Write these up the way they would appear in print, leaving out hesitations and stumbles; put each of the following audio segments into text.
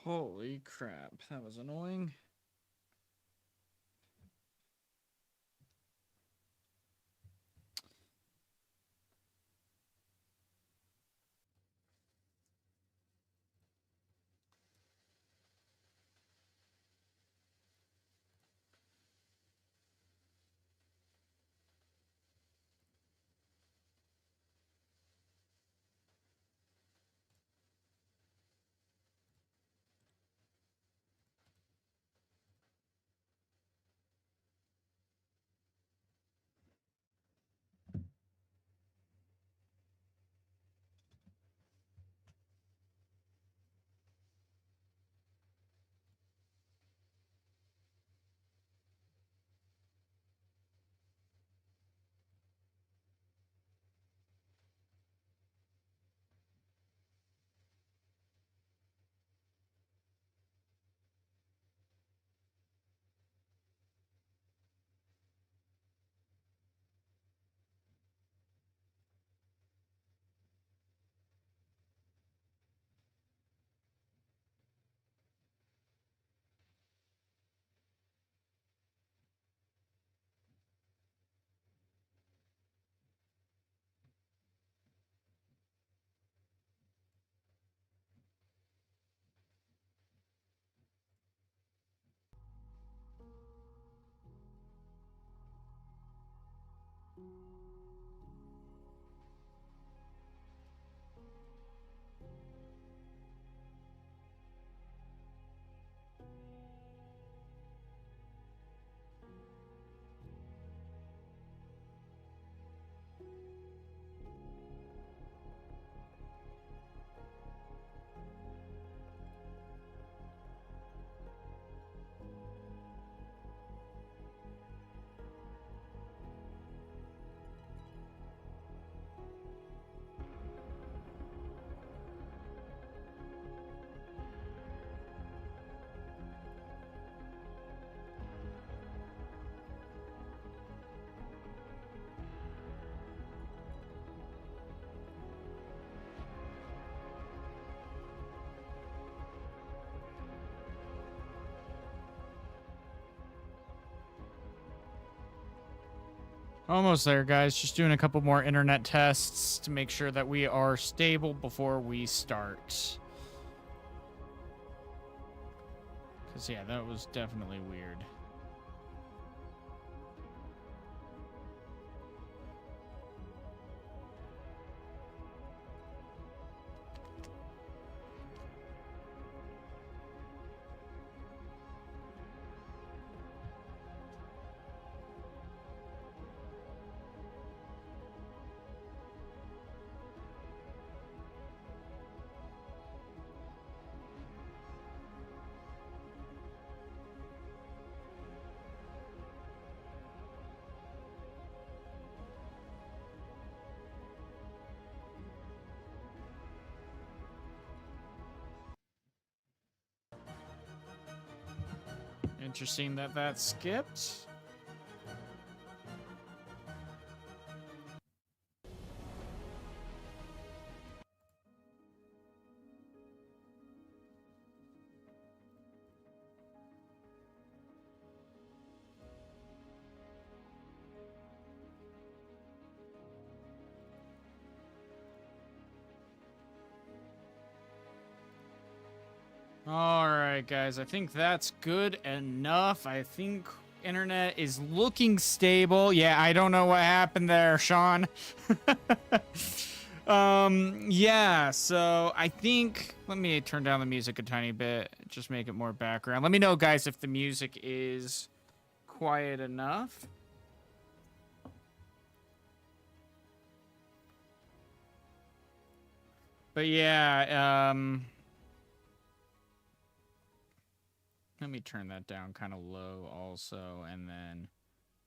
Holy crap, that was annoying. Almost there, guys. Just doing a couple more internet tests to make sure that we are stable before we start. Because, yeah, that was definitely weird. Interesting that that skipped. All right, guys. I think that's good enough. I think internet is looking stable. Yeah, I don't know what happened there, Sean. Yeah, so I think let me turn down the music a tiny bit, just make it more background. Let me know, guys, if the music is quiet enough. But yeah, let me turn that down kind of low also, and then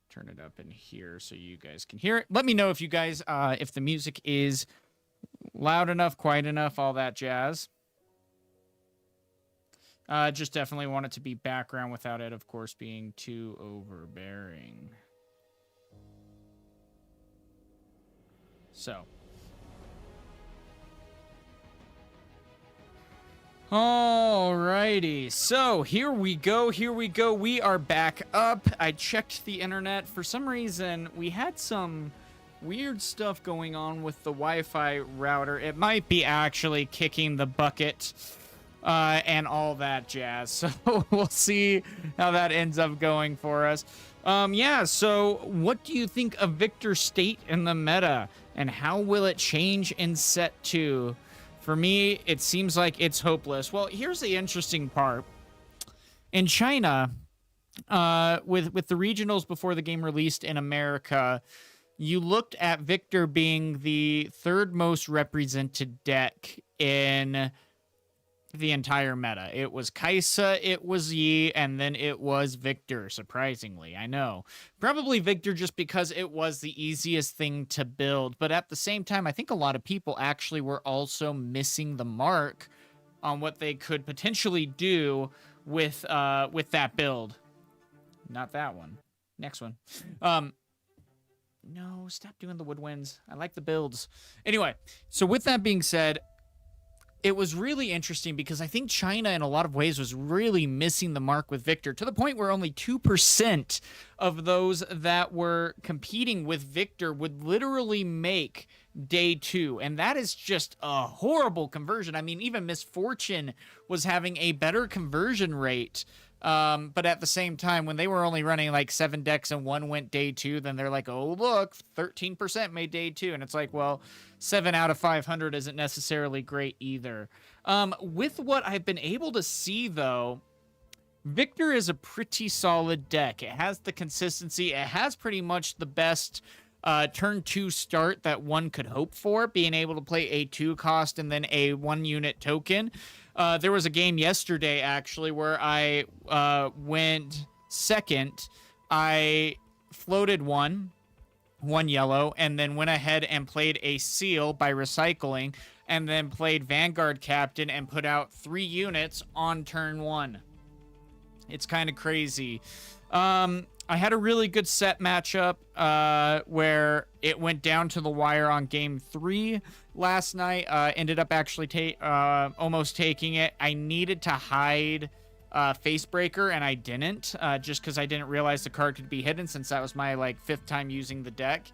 turn it up in here so you guys can hear it. Let me know if you guys, if the music is loud enough, quiet enough, all that jazz. Just definitely want it to be background without it, of course, being too overbearing. So. Alrighty, so here we go. We are back up. I checked the internet. For some reason, we had some weird stuff going on with the Wi-Fi router. It might be actually kicking the bucket and all that jazz. So we'll see how that ends up going for us. Yeah, so what do you think of Viktor's state in the meta, and how will it change in Set 2? For me, it seems like it's hopeless. Well, here's the interesting part. In China, with the regionals before the game released in America, you looked at Viktor being the third most represented deck in the entire meta. It was Kai'Sa, it was Yi, and then it was Viktor, surprisingly. I know. Probably Viktor just because it was the easiest thing to build, but at the same time, I think a lot of people actually were also missing the mark on what they could potentially do with that build. Not that one. Next one. No, stop doing the woodwinds. I like the builds. Anyway, so with that being said, it was really interesting because I think China in a lot of ways was really missing the mark with Viktor, to the point where only 2% of those that were competing with Viktor would literally make day 2. And that is just a horrible conversion. I mean, even Miss Fortune was having a better conversion rate. But at the same time, when they were only running like 7 decks and 1 went day 2, then they're like, oh, look, 13% made day 2. And it's like, well, 7 out of 500 isn't necessarily great either. With what I've been able to see, though, Viktor is a pretty solid deck. It has the consistency. It has pretty much the best turn 2 start that one could hope for, being able to play a 2 cost and then a 1 unit token. There was a game yesterday, actually, where I went second. I floated one yellow, and then went ahead and played a seal by recycling, and then played Vanguard Captain and put out 3 units on turn 1. It's kind of crazy. I had a really good Sett matchup where it went down to the wire on game 3 last night. Ended up actually almost taking it. I needed to hide Facebreaker, and I didn't, just because I didn't realize the card could be hidden, since that was my like 5th time using the deck.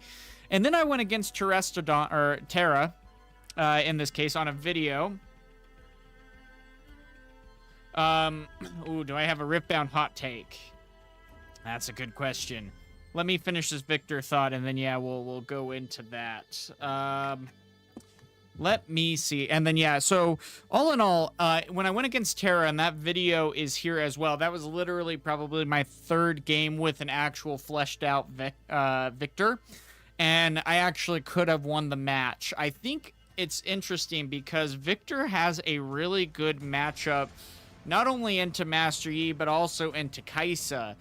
And then I went against Terra, in this case, on a video. Ooh, do I have a Riftbound hot take? That's a good question. Let me finish this Viktor thought, and then yeah, we'll go into that. Let me see. And then, yeah, so all in all, when I went against Terra, and that video is here as well, that was literally probably my 3rd game with an actual fleshed out Viktor. And I actually could have won the match. I think it's interesting because Viktor has a really good matchup, not only into Master Yi, but also into Kai'Sa.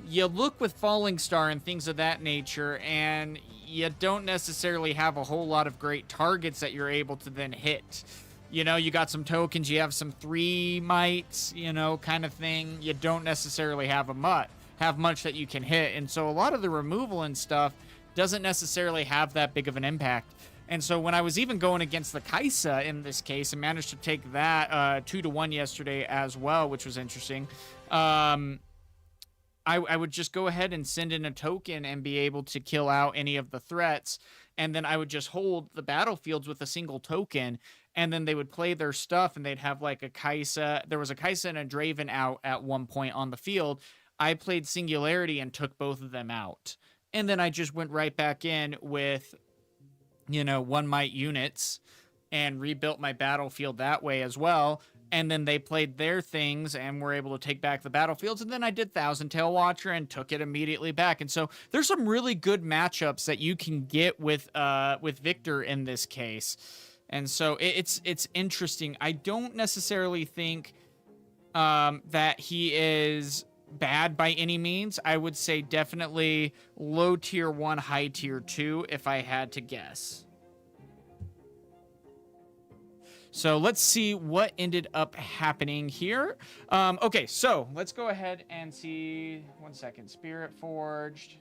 You look with Falling Star and things of that nature, and you don't necessarily have a whole lot of great targets that you're able to then hit. You know, you got some tokens, you have some 3 mites, you know, kind of thing. You don't necessarily have much that you can hit, and so a lot of the removal and stuff doesn't necessarily have that big of an impact. And so when I was even going against the Kai'Sa in this case, and managed to take that 2-1 yesterday as well, which was interesting, I would just go ahead and send in a token and be able to kill out any of the threats. And then I would just hold the battlefields with a single token. And then they would play their stuff, and they'd have like a Kai'Sa. There was a Kai'Sa and a Draven out at one point on the field. I played Singularity and took both of them out. And then I just went right back in with, you know, 1 might units and rebuilt my battlefield that way as well. And then they played their things and were able to take back the battlefields. And then I did Thousand Tail Watcher and took it immediately back. And so there's some really good matchups that you can get with Viktor in this case. And so it's interesting. I don't necessarily think that he is bad by any means. I would say definitely low tier 1, high tier 2 if I had to guess. So let's see what ended up happening here. Okay, so let's go ahead and see. 1 second. Spiritforged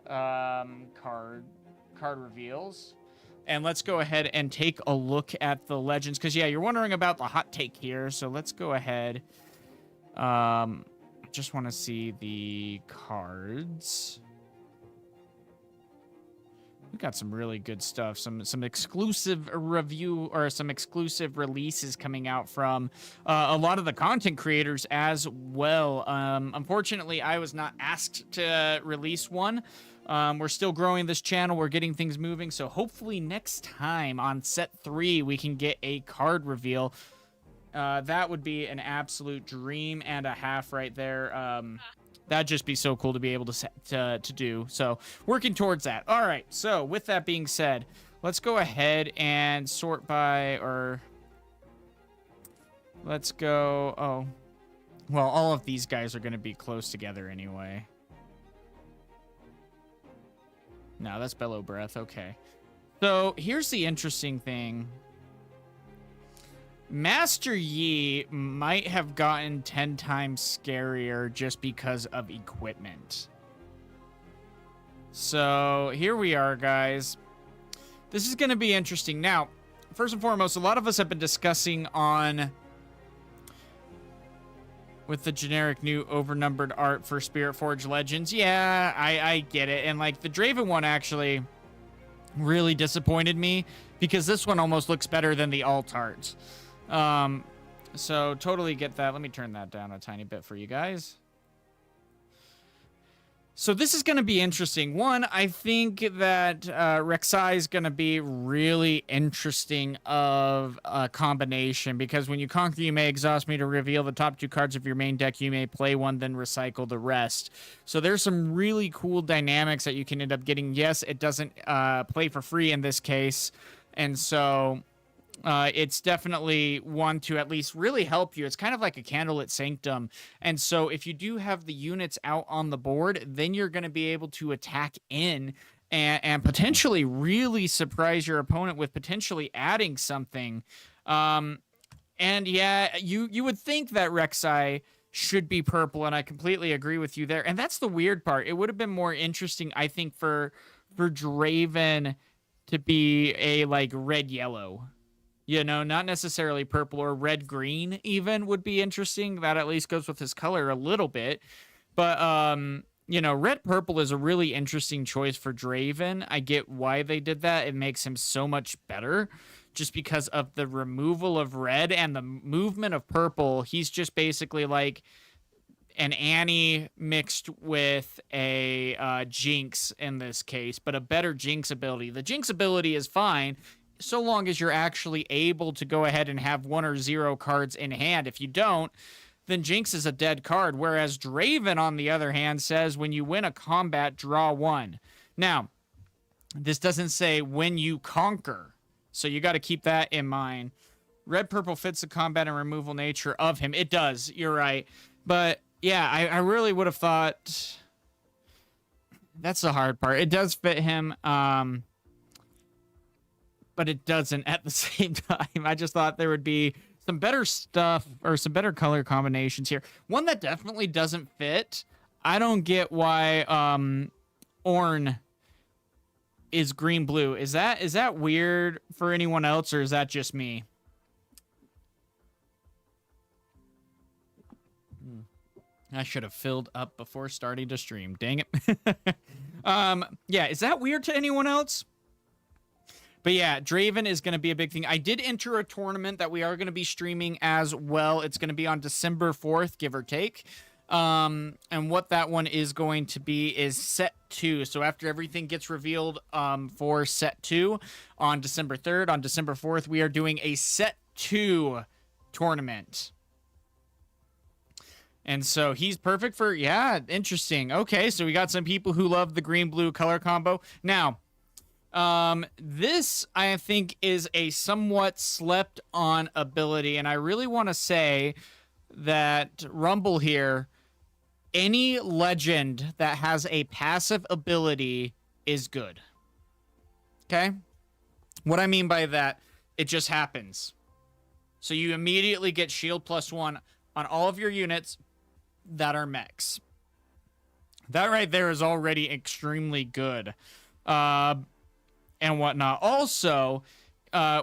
card reveals. And let's go ahead and take a look at the legends. Because, yeah, you're wondering about the hot take here. So let's go ahead. Just want to see the cards. We got some really good stuff. Some exclusive review or some exclusive releases coming out from a lot of the content creators as well. Unfortunately, I was not asked to release one. We're still growing this channel. We're getting things moving. So hopefully next time on Set 3, we can get a card reveal. That would be an absolute dream and a half right there. That'd just be so cool to be able to do. So working towards that. All right. So with that being said, let's go ahead and sort by, or let's go. Oh, well, all of these guys are going to be close together anyway. No, that's Bellow Breath. Okay. So here's the interesting thing. Master Yi might have gotten 10 times scarier just because of equipment. So here we are, guys. This is going to be interesting. Now, first and foremost, a lot of us have been discussing on with the generic new overnumbered art for Spiritforged Legends. Yeah, I get it. And like the Draven one actually really disappointed me because this one almost looks better than the alt art. So totally get that. Let me turn that down a tiny bit for you guys. So this is going to be interesting. One, I think that Rek'Sai is going to be really interesting of a combination because when you conquer, you may exhaust me to reveal the top 2 cards of your main deck. You may play one, then recycle the rest. So there's some really cool dynamics that you can end up getting. Yes, it doesn't play for free in this case, and so it's definitely one to at least really help you. It's kind of like a candlelit sanctum. And so if you do have the units out on the board, then you're going to be able to attack in and potentially really surprise your opponent with potentially adding something. And yeah, you would think that Rek'Sai should be purple, and I completely agree with you there. And that's the weird part. It would have been more interesting, I think, for Draven to be a like red-yellow. You know, not necessarily purple or red-green even would be interesting. That at least goes with his color a little bit. But, you know, red-purple is a really interesting choice for Draven. I get why they did that. It makes him so much better just because of the removal of red and the movement of purple. He's just basically like an Annie mixed with a Jinx in this case, but a better Jinx ability. The Jinx ability is fine so long as you're actually able to go ahead and have 1 or 0 cards in hand. If you don't, then Jinx is a dead card. Whereas Draven, on the other hand, says when you win a combat, draw 1. Now, this doesn't say when you conquer, so you got to keep that in mind. Red-purple fits the combat and removal nature of him. It does. You're right. But, yeah, I really would have thought that's the hard part. It does fit him, but it doesn't at the same time. I just thought there would be some better stuff or some better color combinations here. One that definitely doesn't fit. I don't get why Ornn is green-blue. Is that weird for anyone else, or is that just me? I should have filled up before starting to stream. Dang it. Yeah, is that weird to anyone else? But yeah, Draven is going to be a big thing. I did enter a tournament that we are going to be streaming as well. It's going to be on December 4th, give or take. And what that one is going to be is Set 2. So after everything gets revealed for Set 2 on December 3rd, on December 4th, we are doing a Set 2 tournament. And so he's perfect for, yeah, interesting. Okay, so we got some people who love the green-blue color combo. Now, this, I think, is a somewhat slept on ability, and I really want to say that Rumble here, any legend that has a passive ability is good. Okay? What I mean by that, it just happens. So you immediately get shield +1 on all of your units that are mechs. That right there is already extremely good. and whatnot. Also,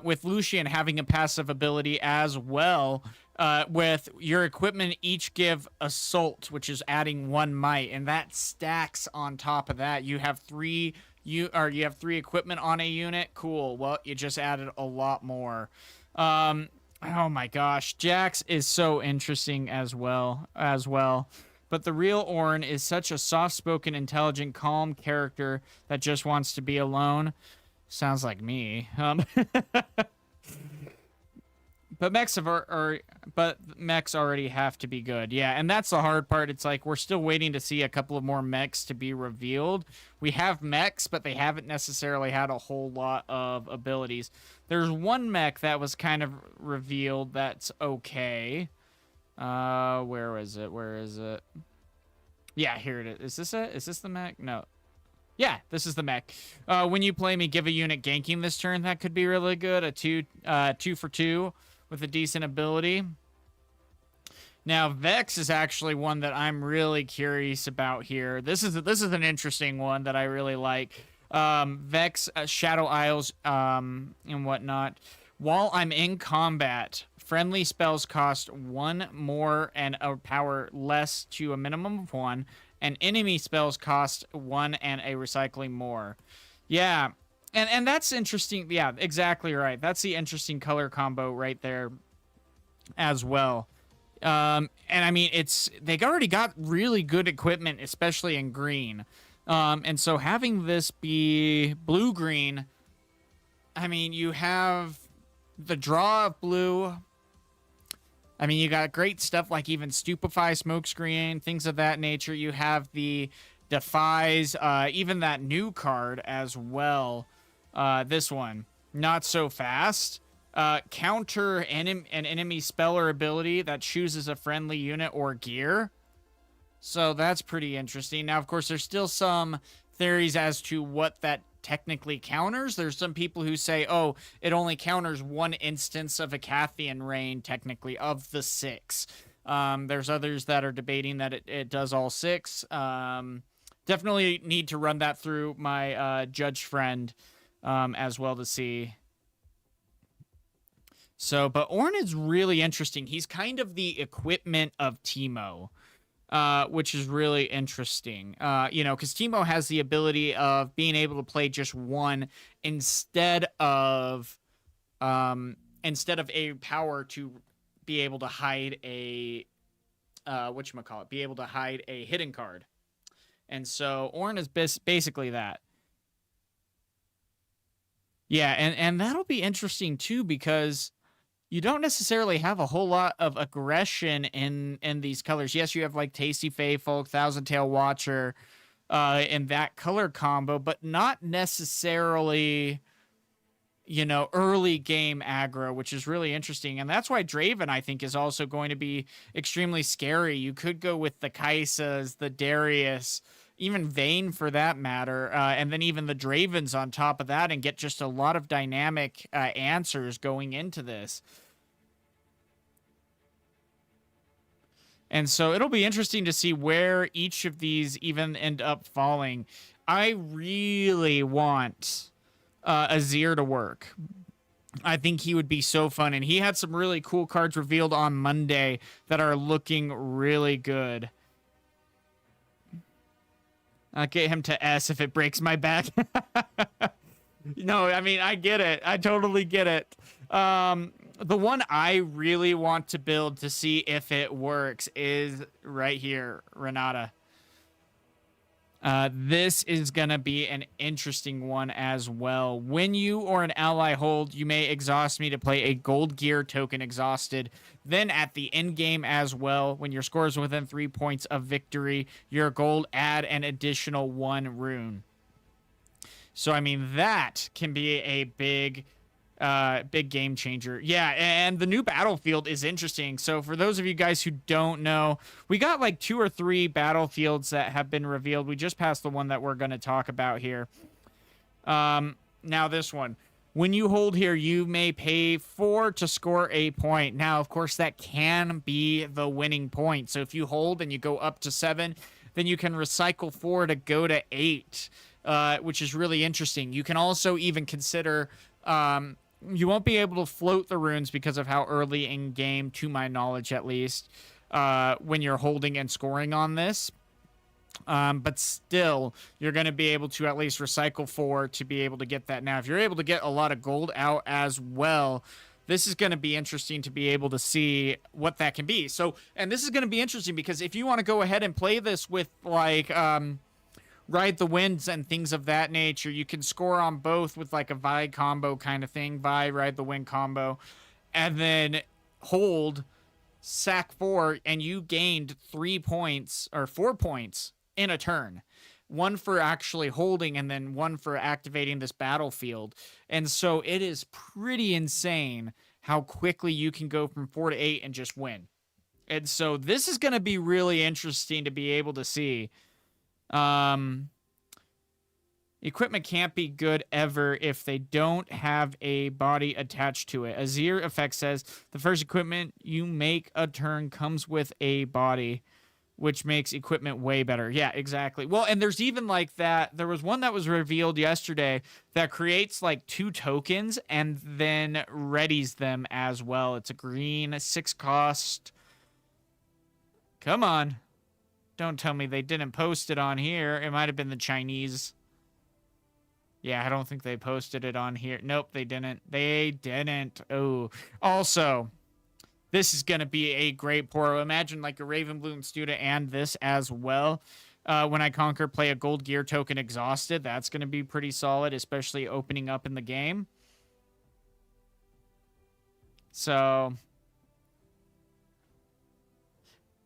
with Lucian having a passive ability as well, with your equipment each give assault, which is adding 1 might, and that stacks on top of that. You have three equipment on a unit. Cool. Well, you just added a lot more. Oh my gosh, Jax is so interesting as well. But the real Ornn is such a soft-spoken, intelligent, calm character that just wants to be alone. Sounds like me. But mechs already have to be good. Yeah, and that's the hard part. It's like we're still waiting to see a couple of more mechs to be revealed. We have mechs, but they haven't necessarily had a whole lot of abilities. There's one mech that was kind of revealed that's okay. Where is it? Yeah, here it is. Is this it? Is this the mech? No. Yeah, this is the mech. When you play me, give a unit ganking this turn. That could be really good. A 2 for 2 with a decent ability. Now, Vex is actually one that I'm really curious about here. This is an interesting one that I really like. Vex, Shadow Isles, and whatnot. While I'm in combat, friendly spells cost 1 more and a power less to a minimum of 1. And enemy spells cost 1 and a recycling more. Yeah. And that's interesting. Yeah, exactly right. That's the interesting color combo right there as well. And I mean, they already got really good equipment, especially in green. And so having this be blue-green, I mean, you have the draw of blue. I mean, you got great stuff like even Stupefy, Smokescreen, things of that nature. You have the Defies, even that new card as well. This one, not so fast. Counter an enemy spell or ability that chooses a friendly unit or gear. So that's pretty interesting. Now, of course, there's still some theories as to what that technically counters. There's some people who say, oh, it only counters 1 instance of a Cathian Rain, technically, of the 6. There's others that are debating that it does all 6. Definitely need to run that through my judge friend as well to see. So, but Ornn is really interesting. He's kind of the equipment of Teemo. Which is really interesting, because Teemo has the ability of being able to play just 1 instead of a power to be able to hide a be able to hide a hidden card. And so Ornn is basically that. Yeah, and that'll be interesting too, because you don't necessarily have a whole lot of aggression in these colors. Yes, you have like Tasty Faithful, Thousand Tail Watcher in that color combo, but not necessarily, early game aggro, which is really interesting. And that's why Draven, I think, is also going to be extremely scary. You could go with the Kaisas, the Darius, even Vayne for that matter, and then even the Dravens on top of that, and get just a lot of dynamic answers going into this. And so it'll be interesting to see where each of these even end up falling. I really want Azir to work. I think he would be so fun, and he had some really cool cards revealed on Monday that are looking really good. I'll get him to S if it breaks my back. No, I mean, I get it. I totally get it. The one I really want to build to see if it works is right here, Renata. This is going to be an interesting one as well. When you or an ally hold, you may exhaust me to play a gold gear token exhausted. Then at the end game as well, when your score is within 3 points of victory, your gold add an additional 1 rune. So, I mean, that can be a big game changer. Yeah, and the new battlefield is interesting. So for those of you guys who don't know, we got like 2 or 3 battlefields that have been revealed. We just passed the one that we're going to talk about here. Now this one. When you hold here, you may pay 4 to score a point. Now, of course, that can be the winning point. So if you hold and you go up to 7, then you can recycle 4 to go to 8. which is really interesting. You can also even consider, you won't be able to float the runes because of how early in game, to my knowledge at least, when you're holding and scoring on this. But still, you're going to be able to at least recycle 4 to be able to get that. Now, if you're able to get a lot of gold out as well, this is going to be interesting to be able to see what that can be. So, and this is going to be interesting because if you want to go ahead and play this with, like, ride the winds and things of that nature, you can score on both with, like, a Vi combo kind of thing, Vi, ride the wind combo, and then hold, sack 4, and you gained 3 points, or 4 points, in a turn. 1 for actually holding and then 1 for activating this battlefield. And so it is pretty insane how quickly you can go from 4 to 8 and just win. And so this is going to be really interesting to be able to see. Equipment can't be good ever if they don't have a body attached to it. Azir Effect says, the first equipment you make a turn comes with a body, which makes equipment way better. Yeah, exactly. Well, and there's even like that. There was one that was revealed yesterday that creates like 2 tokens and then readies them as well. It's a green 6 cost. Come on. Don't tell me they didn't post it on here. It might have been the Chinese. Yeah, I don't think they posted it on here. Nope, they didn't. They didn't. Oh, also, this is going to be a great portal. Imagine like a Ravenbloom student and this as well. When I conquer, play a gold gear token exhausted. That's going to be pretty solid, especially opening up in the game. So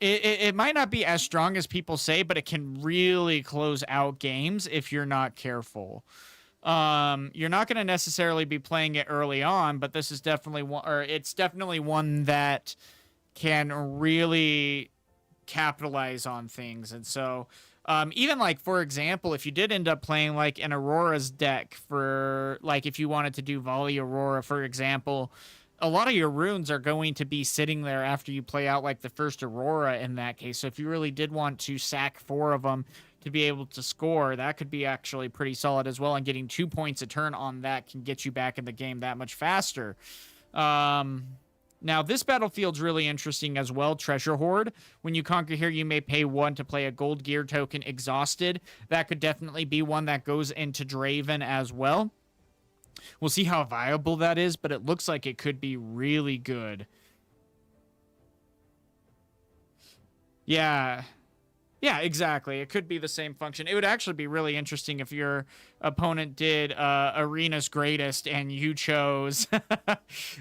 it might not be as strong as people say, but it can really close out games if you're not careful. You're not going to necessarily be playing it early on, but this is definitely one, or it's definitely one that can really capitalize on things. And so, even like, for example, if you did end up playing like an Aurora's deck for, like, if you wanted to do Volley Aurora, for example, a lot of your runes are going to be sitting there after you play out like the first Aurora in that case. So if you really did want to sack 4 of them to be able to score, that could be actually pretty solid as well. And getting 2 points a turn on that can get you back in the game that much faster. Now, this battlefield's really interesting as well. Treasure Hoard. When you conquer here, you may pay 1 to play a gold gear token exhausted. That could definitely be one that goes into Draven as well. We'll see how viable that is, but it looks like it could be really good. Yeah. Yeah, exactly. It could be the same function. It would actually be really interesting if your opponent did Arena's Greatest and you chose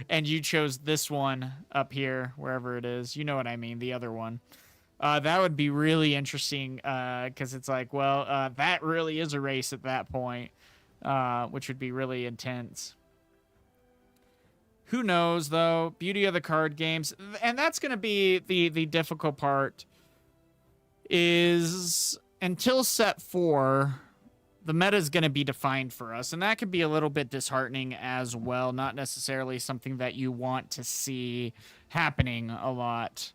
and you chose this one up here, wherever it is. You know what I mean, the other one. That would be really interesting because it's like, well, that really is a race at that point, which would be really intense. Who knows, though? Beauty of the card games. And that's going to be the difficult part. Is until set 4, the meta is going to be defined for us, and that could be a little bit disheartening as well. Not necessarily something that you want to see happening a lot.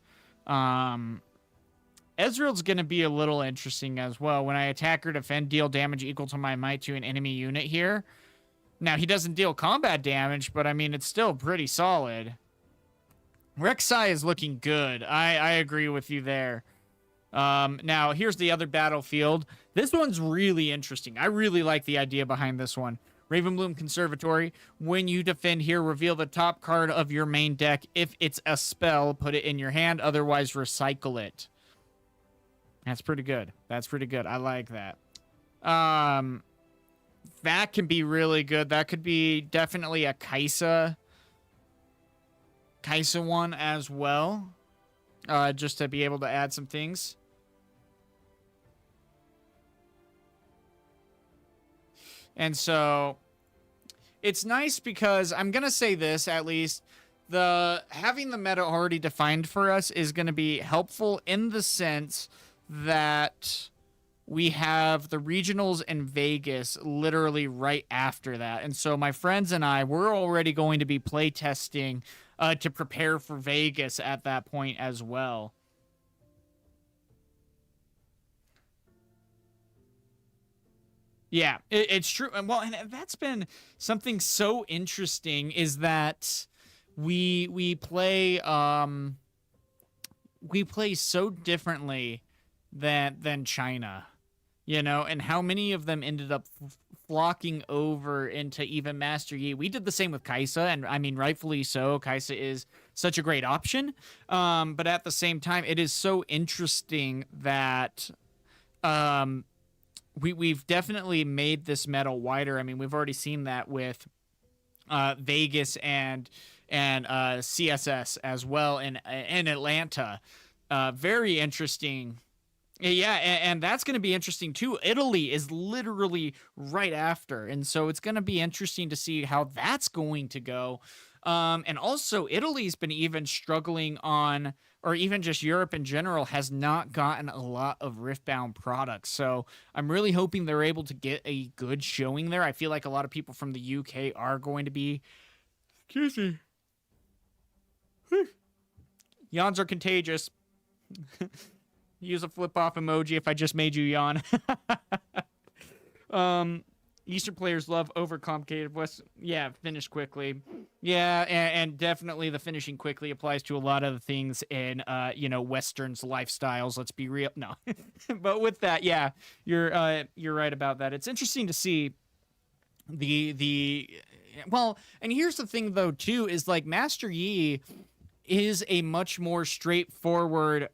Ezreal's going to be a little interesting as well. When I attack or defend, deal damage equal to my might to an enemy unit here. Now, he doesn't deal combat damage, but I mean, it's still pretty solid. Rek'Sai is looking good. I agree with you there. Now, here's the other battlefield. This one's really interesting. I really like the idea behind this one. Ravenbloom Conservatory. When you defend here, reveal the top card of your main deck. If it's a spell, put it in your hand. Otherwise, recycle it. That's pretty good. That's pretty good. I like that. That can be really good. That could be definitely a Kai'Sa one as well. Just to be able to add some things. And so it's nice because I'm going to say this, at least having the meta already defined for us is going to be helpful in the sense that we have the regionals in Vegas literally right after that. And so my friends and we're already going to be play testing to prepare for Vegas at that point as well. Yeah, it's true. And well, and that's been something so interesting is that we we play so differently than China, you know, and how many of them ended up flocking over into even Master Yi. We did the same with Kaisa, and I mean, rightfully so. Kaisa is such a great option, but at the same time, it is so interesting that um, we've definitely made this meta wider. I mean, we've already seen that with Vegas and CSS as well in Atlanta. Very interesting. Yeah, and that's going to be interesting too. Italy is literally right after, and so it's going to be interesting to see how that's going to go. And also, Italy's been even struggling on, or even just Europe in general, has not gotten a lot of Riftbound products. So I'm really hoping they're able to get a good showing there. I feel like a lot of people from the UK are going to be. Excuse me. Yawns are contagious. Use a flip off emoji if I just made you yawn. Eastern players love overcomplicated West. Yeah, finish quickly. Yeah, and definitely the finishing quickly applies to a lot of the things in Western's lifestyles. Let's be real. No, but with that, yeah, you're right about that. It's interesting to see the well, and here's the thing though too is like Master Yi is a much more straightforward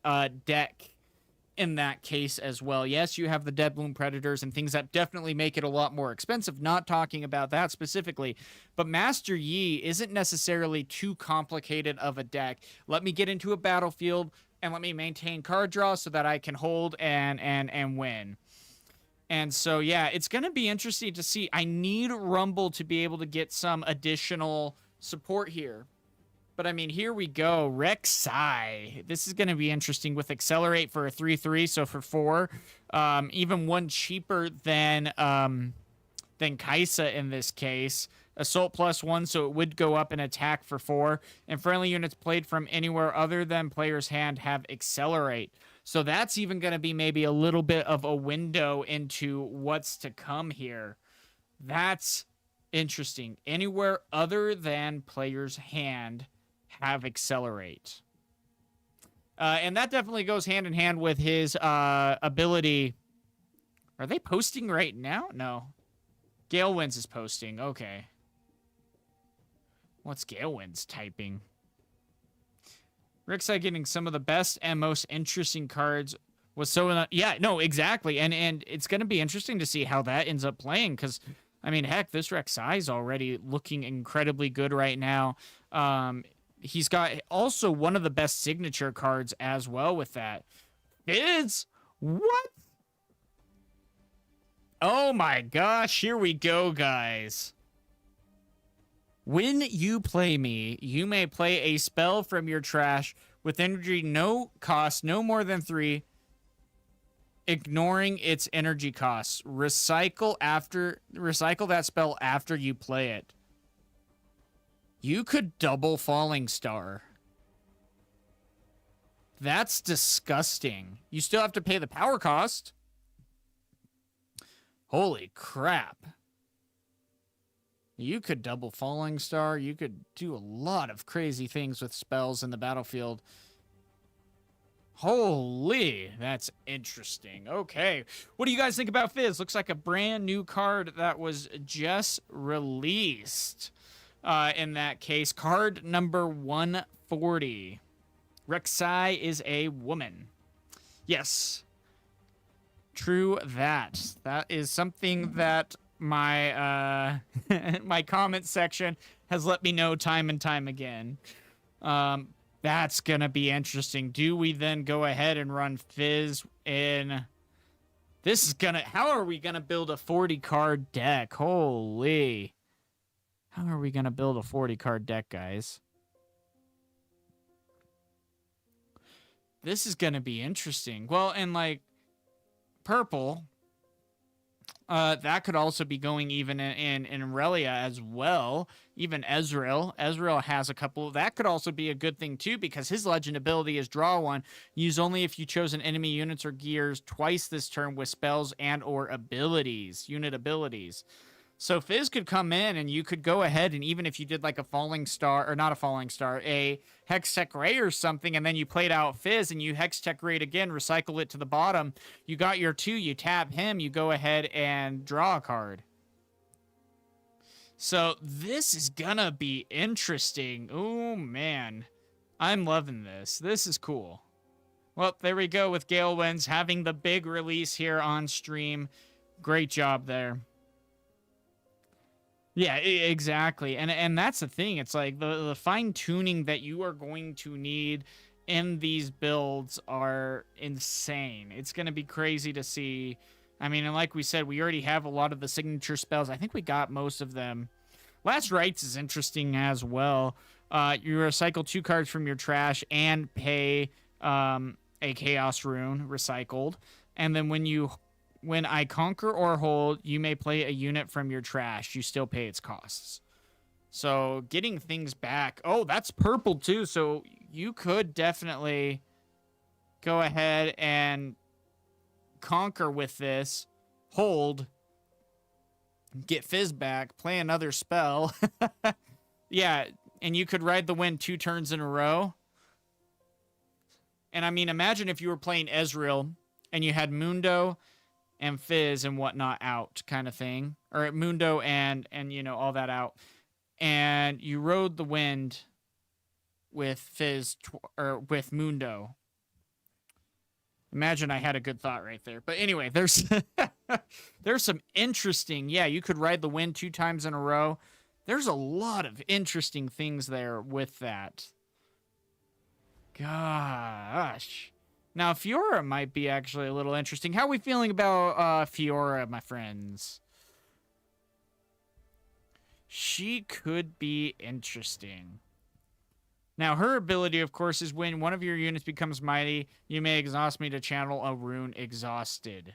deck in that case as well. Yes, you have the Dead Bloom Predators and things that definitely make it a lot more expensive. Not talking about that specifically, but Master Yi isn't necessarily too complicated of a deck. Let me get into a battlefield and let me maintain card draw so that I can hold and win. And so yeah, it's going to be interesting to see. I need Rumble to be able to get some additional support here. But I mean, here we go. Rek'Sai. This is going to be interesting with Accelerate for a 3/3, so for 4. Even one cheaper than Kaisa in this case. Assault +1, so it would go up in attack for 4. And friendly units played from anywhere other than player's hand have Accelerate. So that's even going to be maybe a little bit of a window into what's to come here. That's interesting. Anywhere other than player's hand have Accelerate. And that definitely goes hand in hand with his ability. Are they posting right now? No. Galewinds is posting. Okay. What's Galewinds typing? Rek'Sai getting some of the best and most interesting cards was so... Yeah, no, exactly. And it's going to be interesting to see how that ends up playing because, I mean, heck, this Rek'Sai is already looking incredibly good right now. He's got also one of the best signature cards as well with that. Is what? Oh my gosh, here we go, guys. When you play me, you may play a spell from your trash with energy no cost, no more than 3, ignoring its energy costs. Recycle that spell after you play it. You could double Falling Star. That's disgusting. You still have to pay the power cost. Holy crap. You could double Falling Star. You could do a lot of crazy things with spells in the battlefield. Holy, that's interesting. Okay. What do you guys think about Fizz? Looks like a brand new card that was just released. In that case, card number 140. Rek'Sai is a woman. Yes. True that. That is something that my my comment section has let me know time and time again. That's gonna be interesting. Do we then go ahead and run Fizz in? This is gonna... How are we gonna build a 40 card deck? Holy. How are we gonna build a 40 card deck, guys? This is gonna be interesting. Well, and like purple. That could also be going even in Aurelia as well. Even Ezreal. Ezreal has a couple. That could also be a good thing too, because his legend ability is draw one. Use only if you chosen enemy units or gears twice this turn with spells and or abilities, unit abilities. So Fizz could come in and you could go ahead and even if you did like a falling star, or not a falling star, a Hextech Ray or something, and then you played out Fizz and you Hextech Ray again, recycle it to the bottom, you got your 2, you tap him, you go ahead and draw a card. So this is gonna be interesting. Oh man, I'm loving this. This is cool. Well, there we go with Gale Winds having the big release here on stream. Great job there. Yeah, exactly. And that's the thing. It's like the fine tuning that you are going to need in these builds are insane. It's going to be crazy to see. I mean, and like we said, we already have a lot of the signature spells. I think we got most of them. Last Rites is interesting as well. You recycle 2 cards from your trash and pay a Chaos Rune recycled. And then when I conquer or hold, you may play a unit from your trash. You still pay its costs. So getting things back. Oh, that's purple too. So you could definitely go ahead and conquer with this, hold, get Fizz back, play another spell. Yeah, and you could ride the wind 2 turns in a row. And I mean, imagine if you were playing Ezreal and you had Mundo and Fizz and whatnot out, kind of thing, or Mundo and you know all that out, and you rode the wind with Fizz or with Mundo. Imagine I had a good thought right there, but anyway, there's there's some interesting. Yeah, you could ride the wind 2 times in a row. There's a lot of interesting things there with that. Gosh. Now, Fiora might be actually a little interesting. How are we feeling about Fiora, my friends? She could be interesting. Now, her ability, of course, is when one of your units becomes mighty, you may exhaust me to channel a rune exhausted.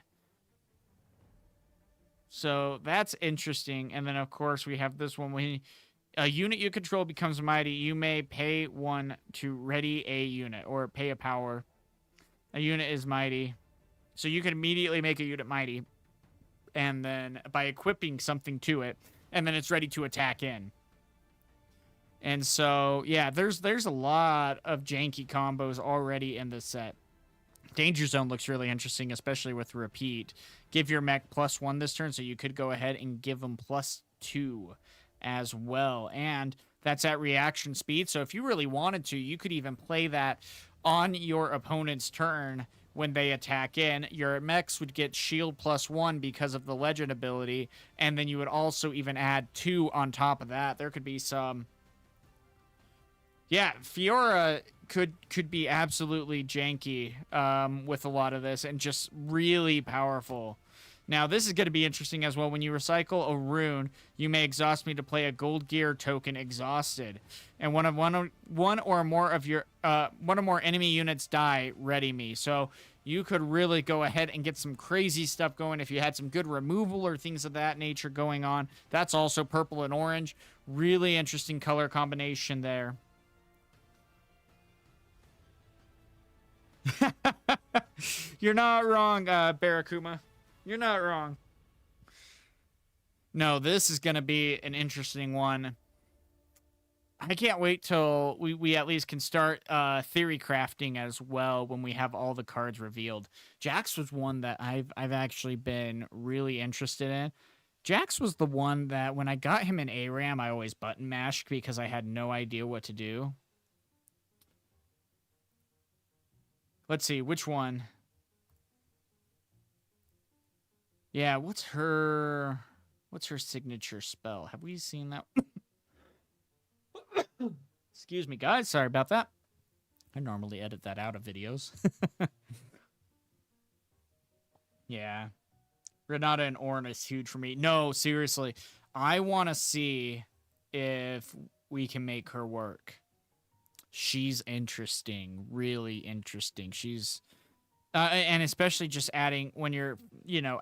So that's interesting. And then, of course, we have this one. When a unit you control becomes mighty, you may pay 1 to ready a unit or pay a power. A unit is mighty. So you can immediately make a unit mighty. And then by equipping something to it. And then it's ready to attack in. And so, yeah, there's a lot of janky combos already in this set. Danger Zone looks really interesting, especially with repeat. Give your mech +1 this turn, so you could go ahead and give them +2 as well. And that's at reaction speed. So if you really wanted to, you could even play that on your opponent's turn when they attack in. Your mechs would get shield +1 because of the legend ability, and then you would also even add 2 on top of that. There could be some... Yeah, Fiora could be absolutely janky with a lot of this and just really powerful. Now, this is going to be interesting as well. When you recycle a rune, you may exhaust me to play a gold gear token exhausted. And one or more enemy units die, ready me. So you could really go ahead and get some crazy stuff going if you had some good removal or things of that nature going on. That's also purple and orange. Really interesting color combination there. You're not wrong, Barakuma. You're not wrong. No, this is going to be an interesting one. I can't wait till we at least can start theory crafting as well when we have all the cards revealed. Jax was one that I've actually been really interested in. Jax was the one that when I got him in ARAM, I always button mashed because I had no idea what to do. Let's see, which one? Yeah, what's her signature spell? Have we seen that? Excuse me, guys. Sorry about that. I normally edit that out of videos. Yeah. Renata and Ornn is huge for me. No, seriously. I want to see if we can make her work. She's interesting. Really interesting. She's And especially just adding when you're,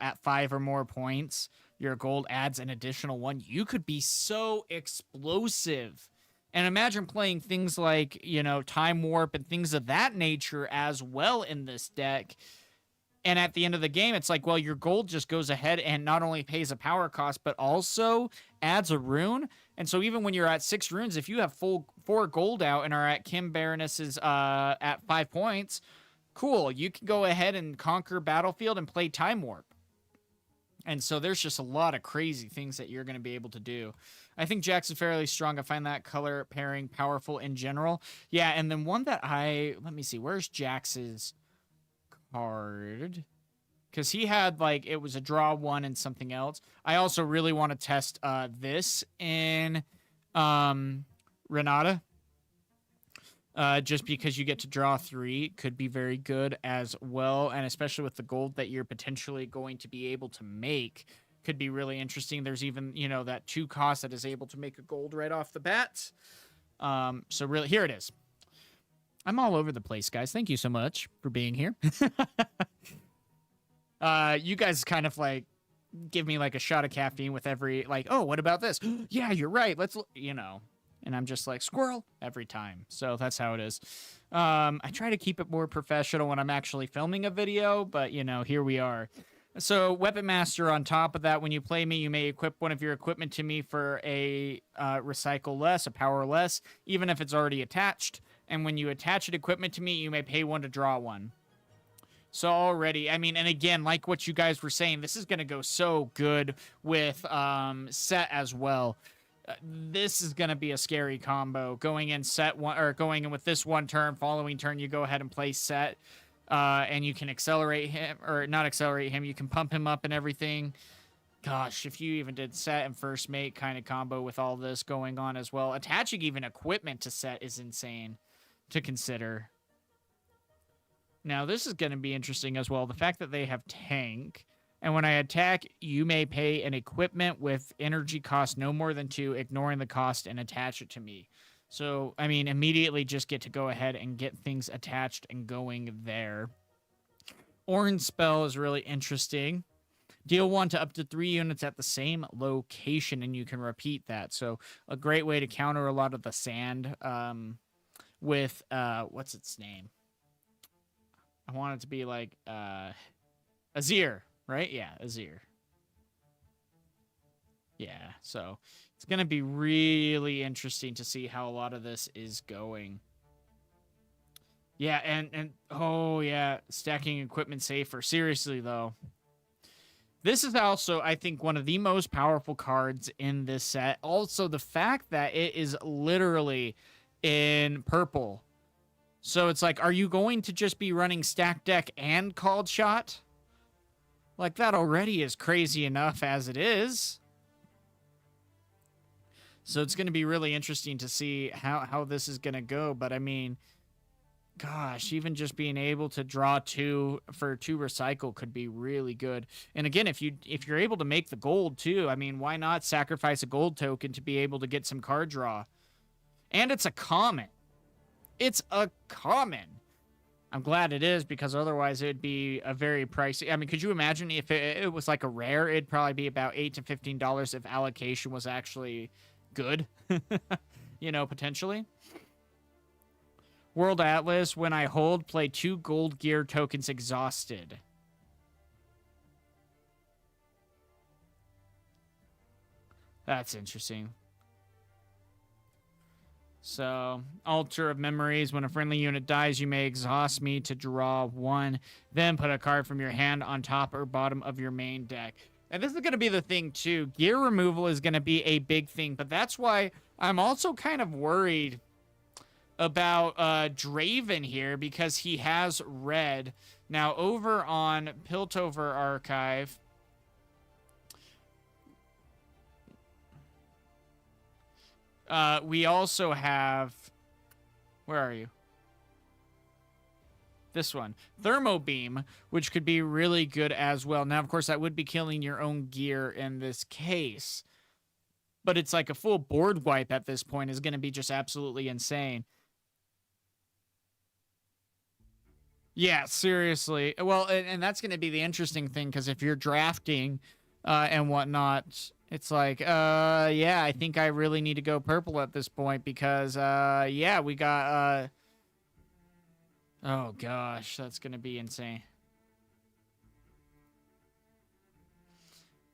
at 5 or more points, your gold adds an additional one. You could be so explosive. And imagine playing things like, Time Warp and things of that nature as well in this deck. And at the end of the game, it's like, well, your gold just goes ahead and not only pays a power cost, but also adds a rune. And so even when you're at 6 runes, if you have full 4 gold out and are at Kim Baroness's at 5 points, cool. You can go ahead and conquer Battlefield and play Time Warp. And so there's just a lot of crazy things that you're going to be able to do. I think Jax is fairly strong. I find that color pairing powerful in general. Yeah, and then one that let me see, where's Jax's card? Because he had, it was a draw 1 and something else. I also really want to test this in Renata. Just because you get to draw 3 could be very good as well. And especially with the gold that you're potentially going to be able to make could be really interesting. There's even, that 2 cost that is able to make a gold right off the bat. So really, here it is. I'm all over the place, guys. Thank you so much for being here. You guys kind of give me a shot of caffeine with every, oh, what about this? Yeah, you're right. Let's, and I'm just like, squirrel, every time. So that's how it is. I try to keep it more professional when I'm actually filming a video, but, here we are. So Weapon Master, on top of that, when you play me, you may equip one of your equipment to me for a recycle less, a power less, even if it's already attached. And when you attach an equipment to me, you may pay 1 to draw 1. So already, and again, like what you guys were saying, this is going to go so good with Sett as well. This is going to be a scary combo. Going in Sett one, or going in with this one turn, following turn, you go ahead and play Sett, and you can accelerate him, or not accelerate him, you can pump him up and everything. Gosh, if you even did Sett and first mate kind of combo with all this going on as well, attaching even equipment to Sett is insane to consider. Now, this is going to be interesting as well. The fact that they have tank, and when I attack, you may pay an equipment with energy cost no more than 2, ignoring the cost, and attach it to me. So, immediately just get to go ahead and get things attached and going there. Orange spell is really interesting. Deal 1 to up to 3 units at the same location, and you can repeat that. So, a great way to counter a lot of the sand with, what's its name? I want it to be Azir, right? Yeah, Azir. Yeah, so it's going to be really interesting to see how a lot of this is going. Yeah, and oh yeah, stacking equipment safer. Seriously, though. This is also, I think, one of the most powerful cards in this set. Also, the fact that it is literally in purple. So it's like, are you going to just be running stack deck and called shot? That already is crazy enough as it is. So it's going to be really interesting to see how this is going to go. But gosh, even just being able to draw 2 for 2 recycle could be really good. And again, if you're able to make the gold too, why not sacrifice a gold token to be able to get some card draw? And it's a common. It's a common. I'm glad it is, because otherwise it'd be a very pricey. Could you imagine if it was a rare? It'd probably be about $8 to $15 if allocation was actually good. Potentially. World Atlas, when I hold, play 2 gold gear tokens exhausted. That's interesting. So, Altar of Memories. When a friendly unit dies, you may exhaust me to draw 1. Then put a card from your hand on top or bottom of your main deck. And this is going to be the thing, too. Gear removal is going to be a big thing. But that's why I'm also kind of worried about Draven here, because he has red. Now, over on Piltover Archive, we also have, where are you? This one, Thermo Beam, which could be really good as well. Now, of course, that would be killing your own gear in this case, but it's like a full board wipe at this point is going to be just absolutely insane. Yeah, seriously. Well, and that's going to be the interesting thing, because if you're drafting and whatnot, it's like, yeah, I think I really need to go purple at this point because, yeah, we got, oh gosh, that's going to be insane.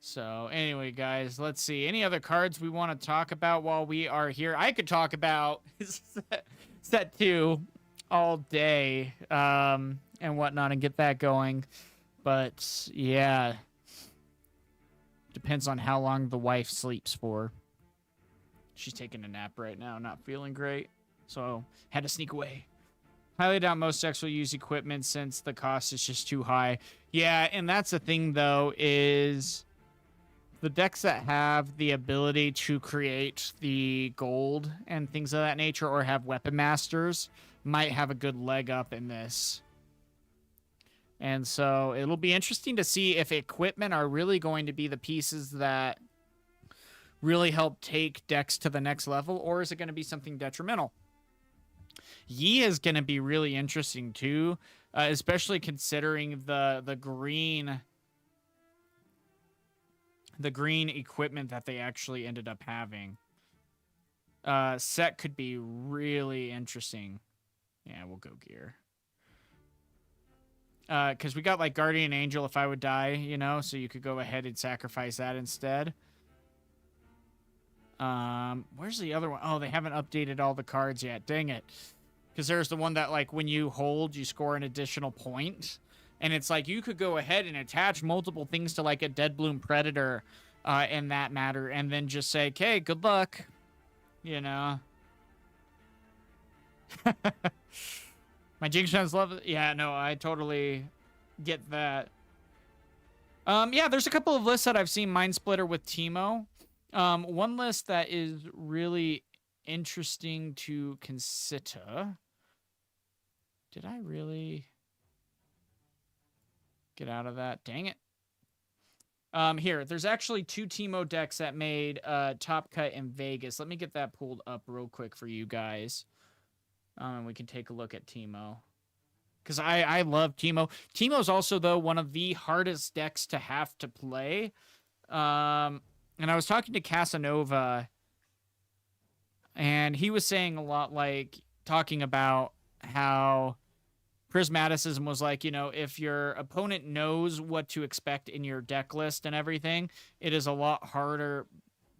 So anyway, guys, let's see. Any other cards we want to talk about while we are here? I could talk about Sett 2 all day and whatnot and get that going. But yeah, depends on how long the wife sleeps for. She's taking a nap right now, not feeling great. So had to sneak away. Highly doubt most decks will use equipment since the cost is just too high. Yeah, and that's the thing, though, is the decks that have the ability to create the gold and things of that nature, or have weapon masters, might have a good leg up in this. And so it'll be interesting to see if equipment are really going to be the pieces that really help take decks to the next level, or is it going to be something detrimental? Yi is going to be really interesting too, especially considering the green equipment that they actually ended up having. Sett could be really interesting. Yeah, we'll go gear. Because we got like Guardian Angel if I would die, you know, so you could go ahead and sacrifice that instead. Where's the other one? Oh, they haven't updated all the cards yet. Dang it. Because there's the one that, like, when you hold, you score an additional point. And it's like, you could go ahead and attach multiple things to, like, a Dead Bloom Predator in that matter. And then just say, okay, good luck. You know? My Jinx fans love it. Yeah, no, I totally get that. Yeah, there's a couple of lists that I've seen. Mind Splitter with Teemo. One list that is really interesting to consider. Did I really get out of that? Dang it. Here, there's actually 2 Teemo decks that made Top Cut in Vegas. Let me get that pulled up real quick for you guys. We can take a look at Teemo. Because I love Teemo. Teemo's also, though, one of the hardest decks to have to play. And I was talking to Casanova, and he was saying a lot, like, talking about how Prismaticism was like, you know, if your opponent knows what to expect in your deck list and everything, it is a lot harder,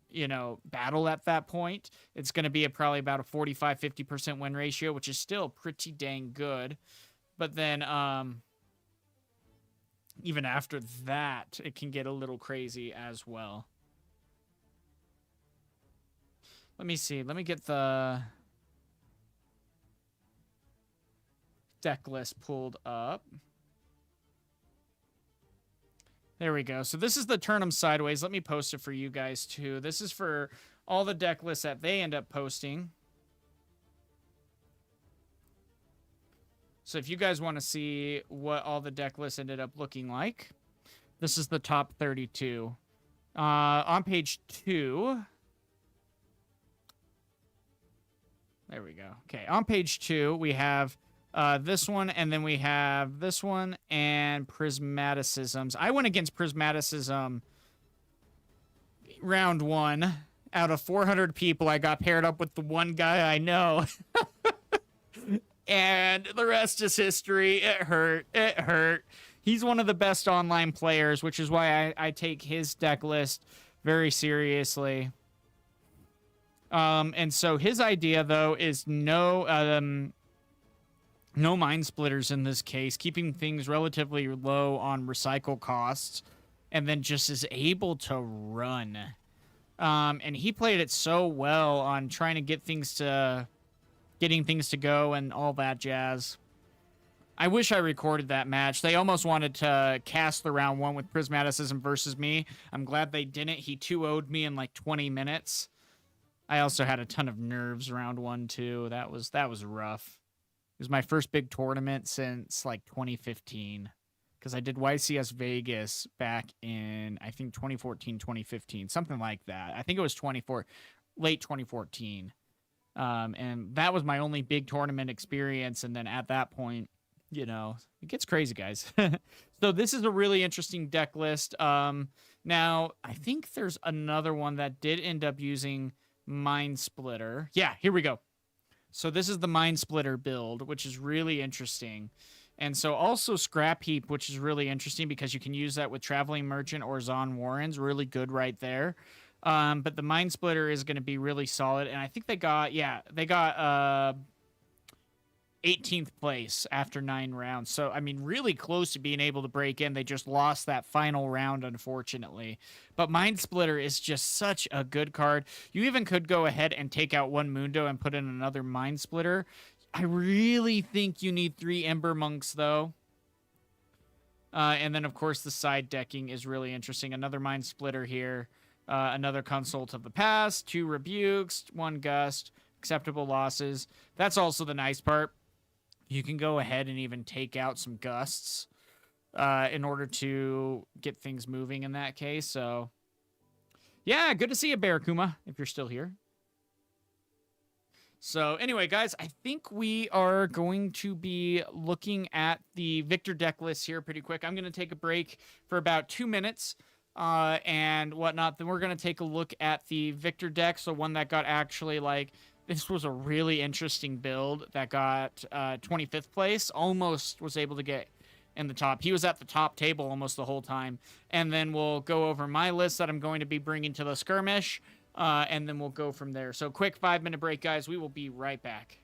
you know, battle at that point. It's going to be probably about a 45-50% win ratio, which is still pretty dang good. But then, even after that, it can get a little crazy as well. Let me see. Let me get the deck list pulled up. There we go. So this is the Turn 'em Sideways. Let me post it for you guys too. This is for all the deck lists that they end up posting. So if you guys want to see what all the deck lists ended up looking like, this is the top 32. On page 2... There we go. Okay, on page 2, we have this one, and then we have this one, and Prismaticisms. I went against Prismaticism round 1. Out of 400 people, I got paired up with the one guy I know. And the rest is history. It hurt. It hurt. He's one of the best online players, which is why I take his deck list very seriously. And so his idea, though, is no Mind Splitters in this case, keeping things relatively low on recycle costs, and then just is able to run. And he played it so well on trying to getting things to go and all that jazz. I wish I recorded that match. They almost wanted to cast the round 1 with Prismaticism versus me. I'm glad they didn't. He 2-0'd me in like 20 minutes. I also had a ton of nerves round 1 too. That was rough. It was my first big tournament since like 2015, because I did YCS Vegas back in, I think, 2014, 2015, something like that. I think it was late 2014. And that was my only big tournament experience. And then at that point, You know, it gets crazy, guys. So this is a really interesting deck list. Now I think there's another one that did end up using Mind Splitter. Yeah, here we go. So this is the Mind Splitter build, which is really interesting. And so also Scrap Heap, which is really interesting because you can use that with Traveling Merchant or Zon Warrens. Really good right there. But the Mind Splitter is going to be really solid. And I think they got 18th place after 9 rounds. So, I mean, really close to being able to break in. They just lost that final round, unfortunately. But Mind Splitter is just such a good card. You even could go ahead and take out one Mundo and put in another Mind Splitter. I really think you need 3 Ember Monks, though. And then, of course, the side decking is really interesting. Another Mind Splitter here. Another Consult of the Past. 2 Rebukes. 1 Gust. Acceptable losses. That's also the nice part. You can go ahead and even take out some gusts in order to get things moving in that case. So, yeah, good to see you, Barakuma, if you're still here. So, anyway, guys, I think we are going to be looking at the Viktor deck list here pretty quick. I'm going to take a break for about 2 minutes and whatnot. Then we're going to take a look at the Viktor deck, so one that got actually, like, this was a really interesting build that got 25th place. Almost was able to get in the top. He was at the top table almost the whole time. And then we'll go over my list that I'm going to be bringing to the skirmish. And then we'll go from there. So quick 5-minute break, guys. We will be right back.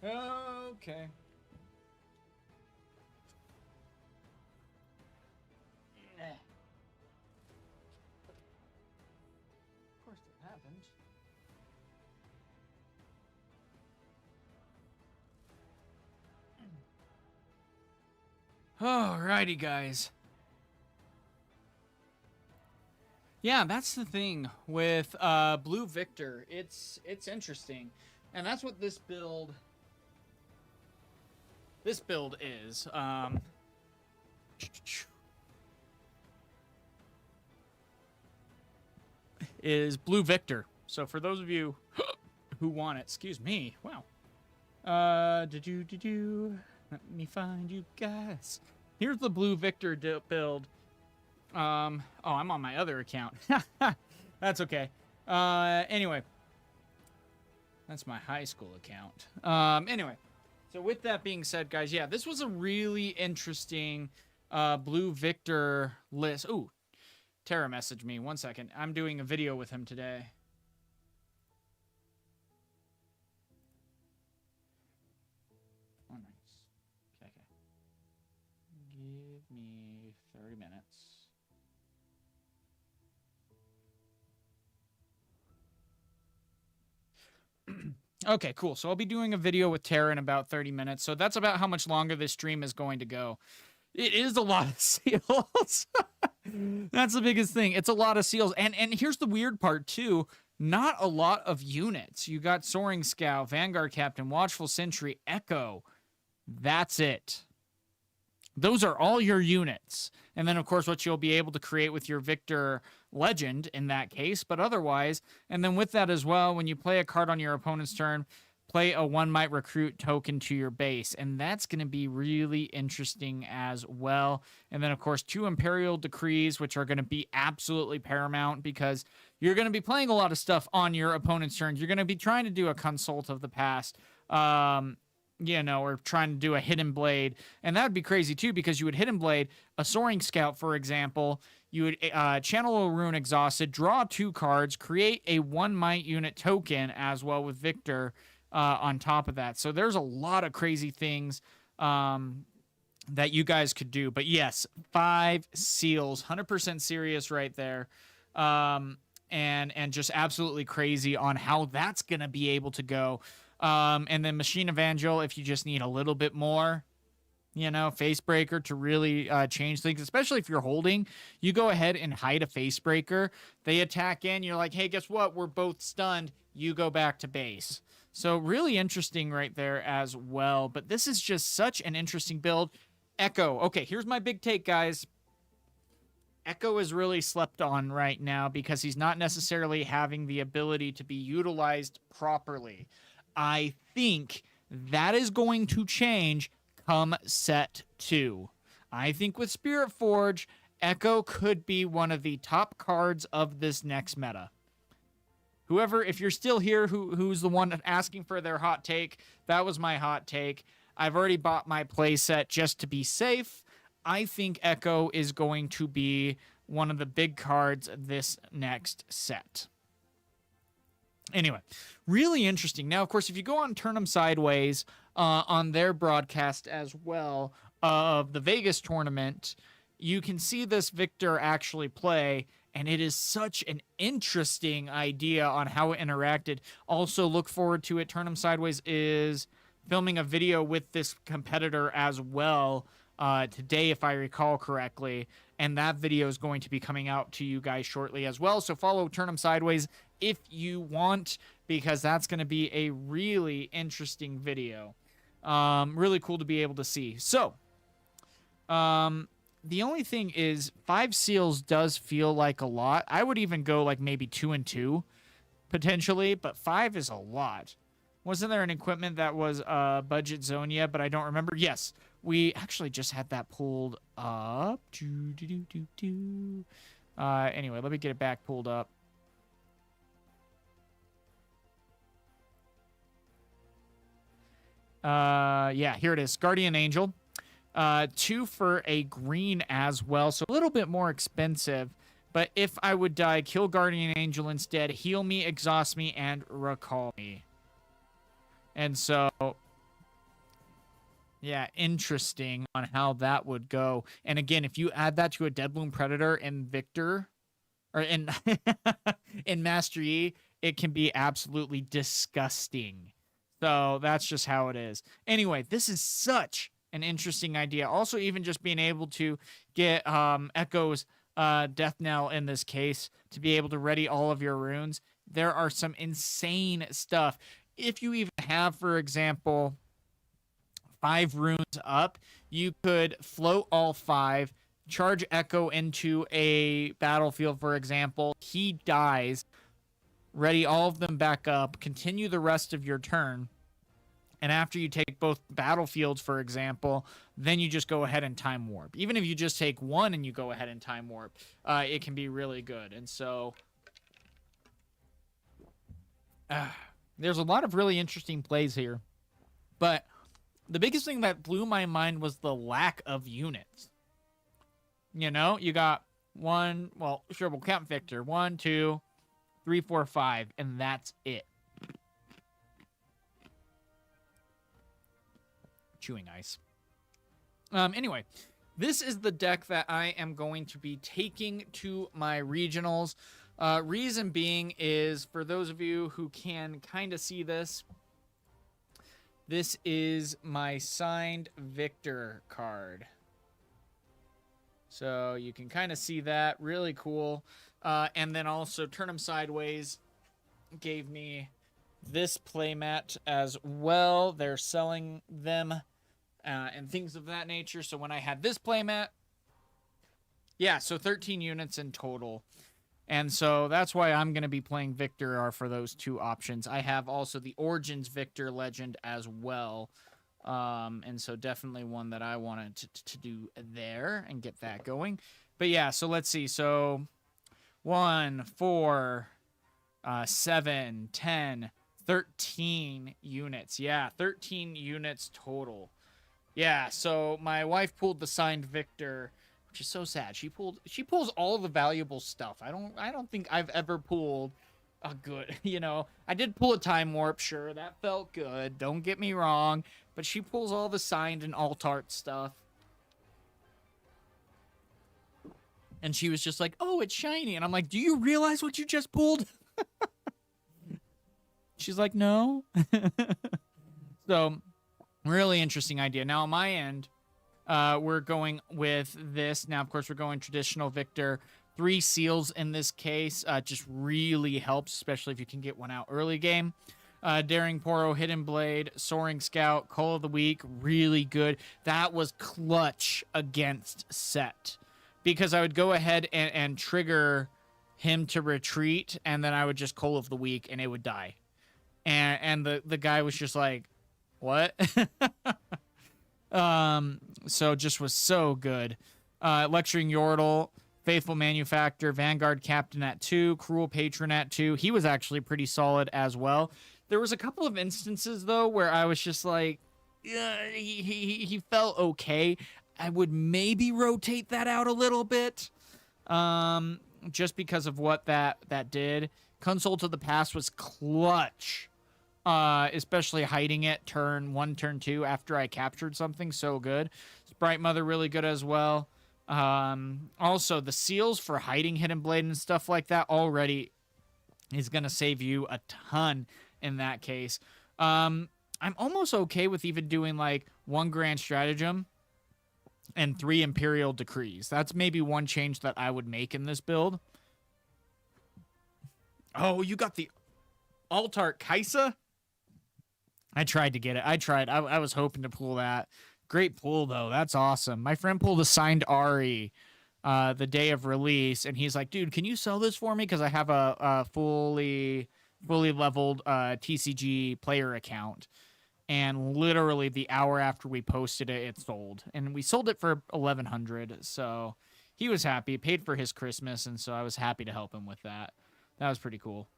Okay. Of course it happened. Alrighty, guys. Yeah, that's the thing with Blue Viktor. It's interesting, and that's what this build is. is Blue Victor. So for those of you who want it, excuse me, wow. Let me find you guys. Here's the Blue Victor build. Oh, I'm on my other account. That's okay. Anyway. That's my high school account. Anyway. So with that being said, guys, yeah, this was a really interesting Blue Victor list. Ooh, Tara messaged me. 1 second. I'm doing a video with him today. Oh, nice. Okay. Give me 30 minutes. Okay, cool. So I'll be doing a video with Tara in about 30 minutes. So that's about how much longer this stream is going to go. It is a lot of seals. That's the biggest thing. It's a lot of seals. And here's the weird part, too. Not a lot of units. You got Soaring Scout, Vanguard Captain, Watchful Sentry, Echo. That's it. Those are all your units. And then, of course, what you'll be able to create with your Victor Legend in that case. But otherwise, and then with that as well, when you play a card on your opponent's turn, play a 1 Might Recruit token to your base. And that's going to be really interesting as well. And then, of course, 2 Imperial Decrees, which are going to be absolutely paramount because you're going to be playing a lot of stuff on your opponent's turn. You're going to be trying to do a Consult of the Past. You know, or trying to do a Hidden Blade. And that would be crazy, too, because you would Hidden Blade a Soaring Scout, for example. You would channel a Rune Exhausted, draw 2 cards, create a 1 Might unit token as well with Victor on top of that. So there's a lot of crazy things that you guys could do. But yes, 5 seals, 100% serious right there. And just absolutely crazy on how that's going to be able to go. And then Machine Evangel, if you just need a little bit more, you know, Facebreaker to really change things, especially if you're holding, you go ahead and hide a Facebreaker. They attack in, you're like, hey, guess what? We're both stunned. You go back to base. So really interesting right there as well. But this is just such an interesting build. Echo. Okay, here's my big take, guys. Echo is really slept on right now because he's not necessarily having the ability to be utilized properly. I think that is going to change come Set 2. I think with Spiritforged, Echo could be one of the top cards of this next meta. Whoever, if you're still here, who's the one asking for their hot take, that was my hot take. I've already bought my playset just to be safe. I think Echo is going to be one of the big cards this next set. Anyway, really interesting. Now, of course, if you go on Turn 'em Sideways on their broadcast as well of the Vegas tournament, you can see this Victor actually play, and it is such an interesting idea on how it interacted. Also, look forward to it. Turn 'em Sideways is filming a video with this competitor as well today, if I recall correctly, and that video is going to be coming out to you guys shortly as well. So follow Turn 'em Sideways if you want, because that's going to be a really interesting video. Really cool to be able to see. So, the only thing is 5 seals does feel like a lot. I would even go like maybe 2 and 2 potentially, but 5 is a lot. Wasn't there an equipment that was budget zone yet, but I don't remember? Yes, we actually just had that pulled up. Anyway, let me get it back pulled up. Yeah, here it is. Guardian Angel. 2 for a green as well, so a little bit more expensive. But if I would die, kill Guardian Angel instead, heal me, exhaust me, and recall me. And so, yeah, interesting on how that would go. And again, if you add that to a Deadbloom Predator in Victor, or in in Master Yi, it can be absolutely disgusting. So that's just how it is. Anyway, this is such an interesting idea. Also, even just being able to get Echo's Death Knell in this case to be able to ready all of your runes. There are some insane stuff. If you even have, for example, 5 runes up, you could float all 5, charge Echo into a battlefield, for example, he dies, ready all of them back up, continue the rest of your turn. And after you take both battlefields, for example, then you just go ahead and time warp. Even if you just take one and you go ahead and time warp, it can be really good. And so there's a lot of really interesting plays here. But the biggest thing that blew my mind was the lack of units. You know, you got one, well, sure, we'll count Viktor. 1, 2, 3, 4, 5, and that's it. Chewing ice. Anyway, this is the deck that I am going to be taking to my regionals. Reason being is, for those of you who can kind of see this, this is my signed Viktor card. So you can kind of see that. Really cool. And then also Turn 'em Sideways gave me this playmat as well. They're selling them and things of that nature. So when I had this playmat, yeah, so 13 units in total. And so that's why I'm going to be playing Viktor are for those two options. I have also the Origins Viktor Legend as well. And so definitely one that I wanted to do there and get that going. But yeah, so let's see. So 1, 4, 7, 10, 13 units. Yeah, 13 units total. Yeah, so my wife pulled the signed Viktor, which is so sad. She pulls all the valuable stuff. I don't think I've ever pulled a good, you know. I did pull a time warp, sure, that felt good. Don't get me wrong, but she pulls all the signed and alt art stuff. And she was just like, "Oh, it's shiny." And I'm like, "Do you realize what you just pulled?" She's like, "No." So, really interesting idea. Now, on my end, we're going with this. Now, of course, we're going traditional Viktor. 3 seals in this case just really helps, especially if you can get one out early game. Daring Poro, Hidden Blade, Soaring Scout, Call of the Week, really good. That was clutch against Sett, because I would go ahead and trigger him to retreat, and then I would just Call of the Week, and it would die. And the guy was just like, "What?" So just was so good. Lecturing Yordle, Faithful Manufactor, Vanguard Captain at 2, Cruel Patron at 2. He was actually pretty solid as well. There was a couple of instances, though, where I was just like, yeah, he felt okay. I would maybe rotate that out a little bit, just because of what that did. Consult of the Past was clutch. Especially hiding it turn 1, turn 2 after I captured something. So good. Sprite Mother really good as well. Also, the seals for hiding Hidden Blade and stuff like that already is going to save you a ton in that case. I'm almost okay with even doing like 1 Grand Stratagem and 3 Imperial Decrees. That's maybe one change that I would make in this build. Oh, you got the Altart Kaisa? I tried to get it. I was hoping to pull that. Great pull, though. That's awesome. My friend pulled a signed Ari the day of release, and he's like, "Dude, can you sell this for me? Because I have a fully leveled TCG player account." And literally the hour after we posted it, it sold. And we sold it for $1,100. So he was happy. Paid for his Christmas, and so I was happy to help him with that. That was pretty cool.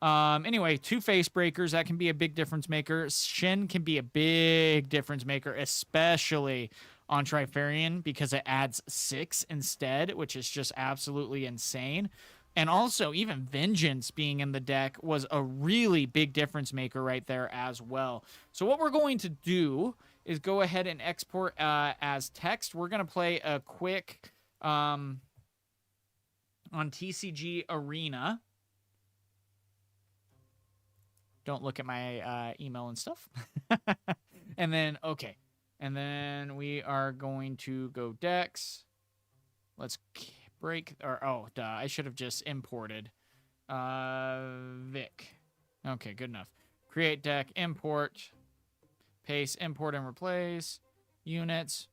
Anyway, 2 Face Breakers, that can be a big difference maker. Shin can be a big difference maker, especially on Trifarian, because it adds 6 instead, which is just absolutely insane. And also, even Vengeance being in the deck was a really big difference maker right there as well. So what we're going to do is go ahead and export as text. We're going to play a quick on TCG Arena. Don't look at my email and stuff. And then, okay. And then we are going to go decks. Let's break, or, oh, duh, I should have just imported. Vic. Okay, good enough. Create deck, import, paste, import and replace, units,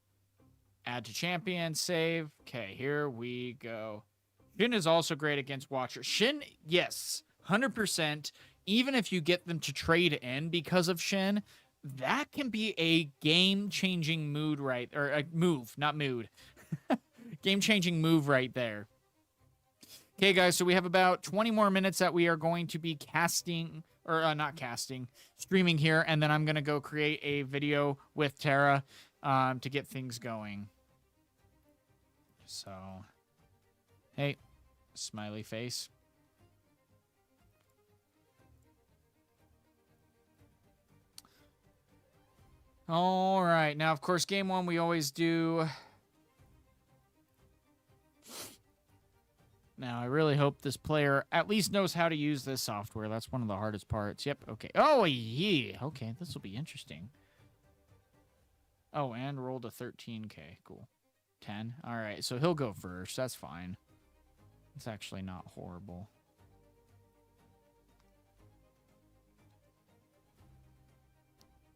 add to champion, save. Okay, here we go. Shin is also great against Watcher. Shin, yes, 100%. Even if you get them to trade in because of Shin, that can be a game-changing mood right, or a move, not mood. Game-changing move right there. Okay, guys, so we have about 20 more minutes that we are going to be casting, or not casting, streaming here, and then I'm going to go create a video with Tara to get things going. So, hey, smiley face. All right, now, of course, game one, we always do... Now, I really hope this player at least knows how to use this software. That's one of the hardest parts. Yep, okay. Oh, yeah. Okay, this will be interesting. Oh, and rolled a 13K. Cool. 10. All right, so he'll go first. That's fine. It's actually not horrible.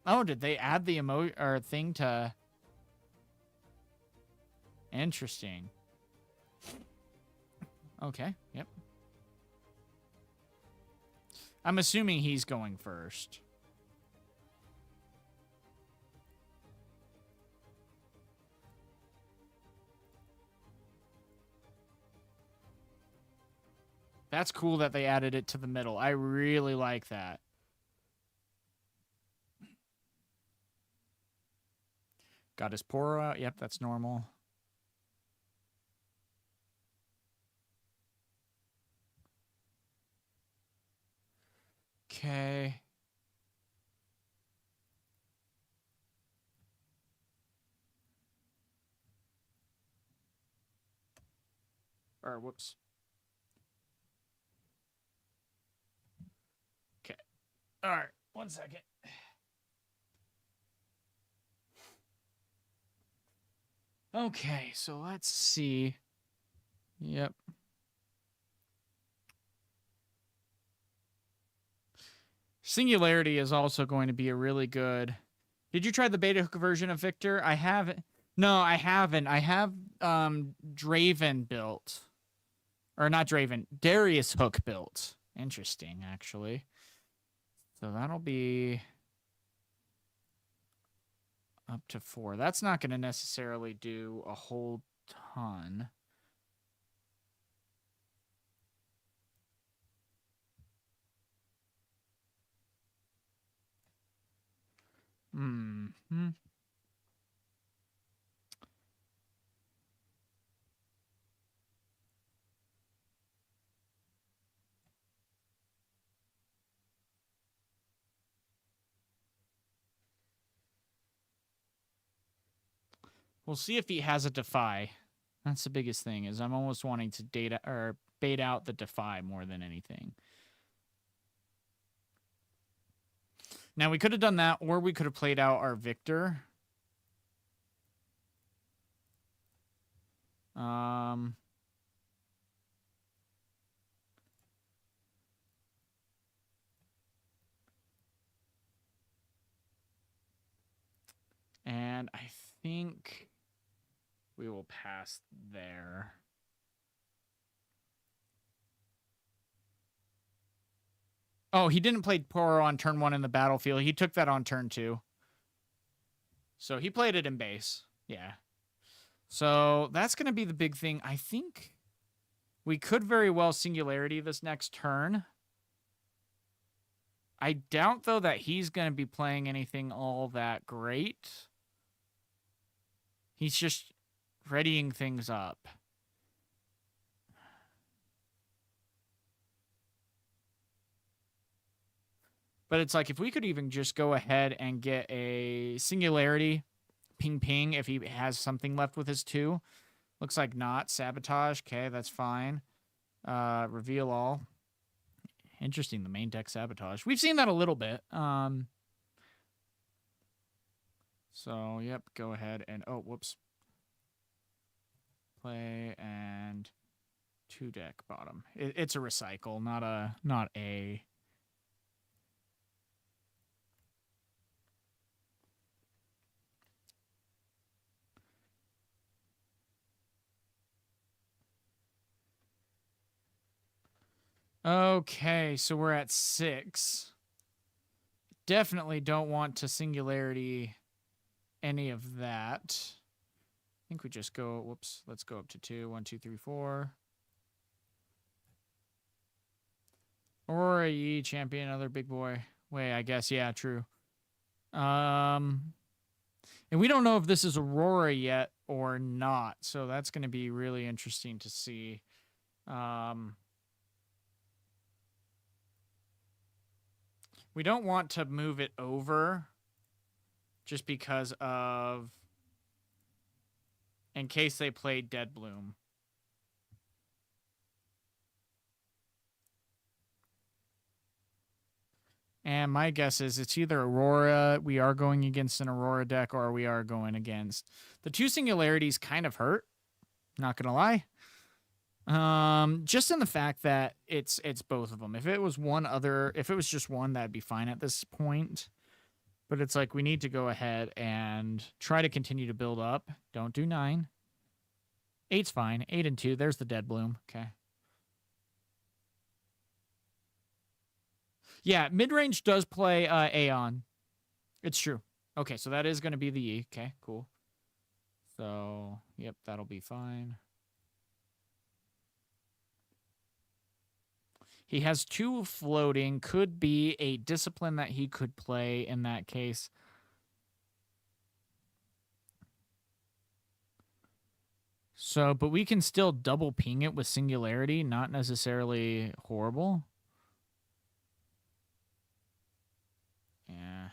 Oh, did they add the or thing to... Interesting. Okay, yep. I'm assuming he's going first. That's cool that they added it to the middle. I really like that. Got his poro out. Yep, that's normal. Okay. Or, whoops. Okay. All right. 1 second. Okay, so let's see. Yep. Singularity is also going to be a really good... Did you try the beta version of Viktor? I haven't. No, I haven't. I have Draven built. Or not Draven. Darius Hook built. Interesting, actually. So that'll be up to 4. That's not going to necessarily do a whole ton. Mm-hmm. We'll see if he has a Defy. That's the biggest thing, is I'm almost wanting to data or bait out the Defy more than anything. Now, we could have done that, or we could have played out our Viktor. And I think we will pass there. Oh, he didn't play Poro on turn 1 in the battlefield. He took that on turn 2. So he played it in base. Yeah. So that's going to be the big thing. I think we could very well Singularity this next turn. I doubt, though, that he's going to be playing anything all that great. He's just readying things up. But it's like, if we could even just go ahead and get a Singularity, ping ping, if he has something left with his 2. Looks like not. Sabotage, okay, that's fine. Reveal all. Interesting, the main deck Sabotage. We've seen that a little bit. So, yep, go ahead and... Oh, whoops. Play and 2 deck bottom. It's a recycle, not a... Okay, so we're at 6. Definitely don't want to singularity any of that. I think we just go, whoops, let's go up to 2. 1, 2, 3, 4. Aurora Yi, champion, another big boy. Wait, I guess, yeah, true. And we don't know if this is Aurora yet or not, so that's going to be really interesting to see. We don't want to move it over just because of, in case they play Dead Bloom. And my guess is it's either Aurora, we are going against an Aurora deck, or we are going against. The 2 singularities kind of hurt, not going to lie. Just in the fact that it's both of them. If it was just one, that'd be fine at this point. But it's like we need to go ahead and try to continue to build up. Don't do 9. 8's fine. 8 and 2. There's the Dead Bloom. Okay. Yeah, mid-range does play Aeon. It's true. Okay, so that is going to be the E. Okay, cool. So, yep, that'll be fine. He has 2 floating. Could be a discipline that he could play in that case. So, but we can still double ping it with singularity. Not necessarily horrible. Yeah.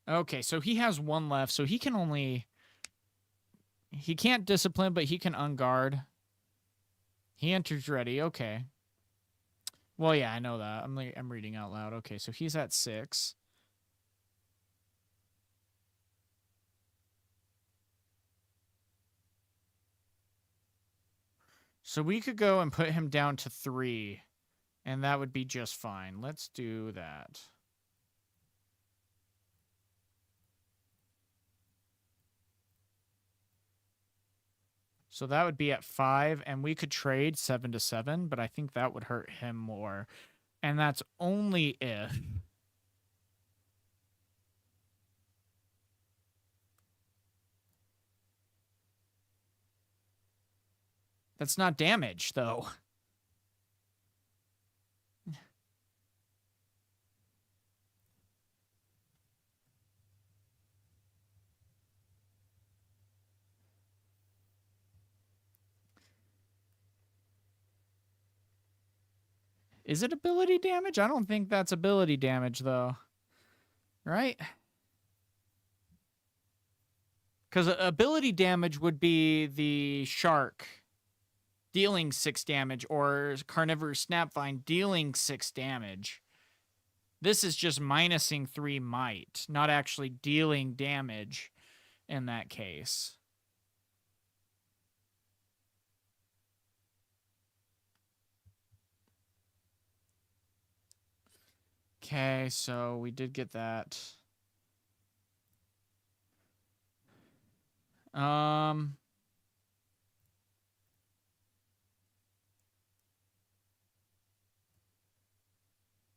Okay, so he has 1 left, so he can only... He can't discipline, but he can unguard. He enters ready. Okay. Well, yeah, I know that. I'm reading out loud. Okay, so he's at 6. So we could go and put him down to 3, and that would be just fine. Let's do that. So that would be at 5, and we could trade 7 to 7, but I think that would hurt him more. And that's only if... That's not damage, though. Is it ability damage? I don't think that's ability damage, though. Right? Because ability damage would be the shark dealing 6 damage, or Carnivorous Snapvine dealing 6 damage. This is just minusing 3 might, not actually dealing damage in that case. Okay, so we did get that.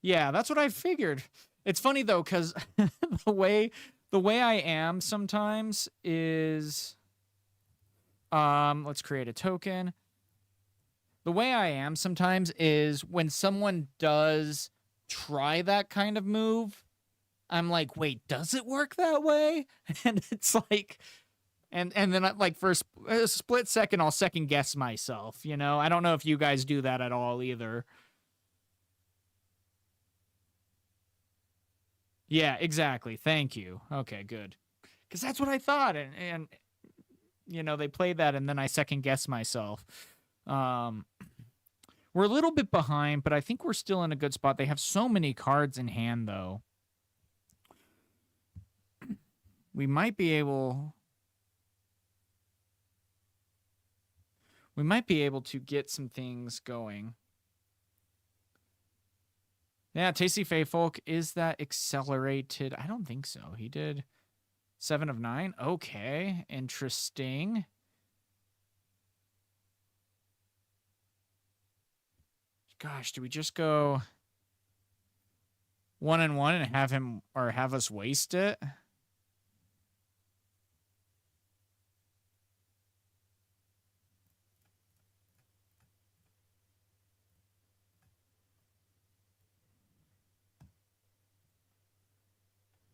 Yeah, that's what I figured. It's funny though, because the way I am sometimes is, let's create a token. The way I am sometimes is when someone does try that kind of move, I'm like, wait, does it work that way? And it's like, and then like for a split second, I'll second guess myself. You know, I don't know if you guys do that at all either. Yeah, exactly. Thank you. Okay, good. Because that's what I thought, and you know, they played that, and then I second guess myself. We're a little bit behind, but I think we're still in a good spot. They have so many cards in hand, though. We might be able... We might be able to get some things going. Yeah, Tasty Feyfolk, is that accelerated? I don't think so. He did 7 of 9. Okay, interesting. Gosh, do we just go 1 and 1 and have him or have us waste it?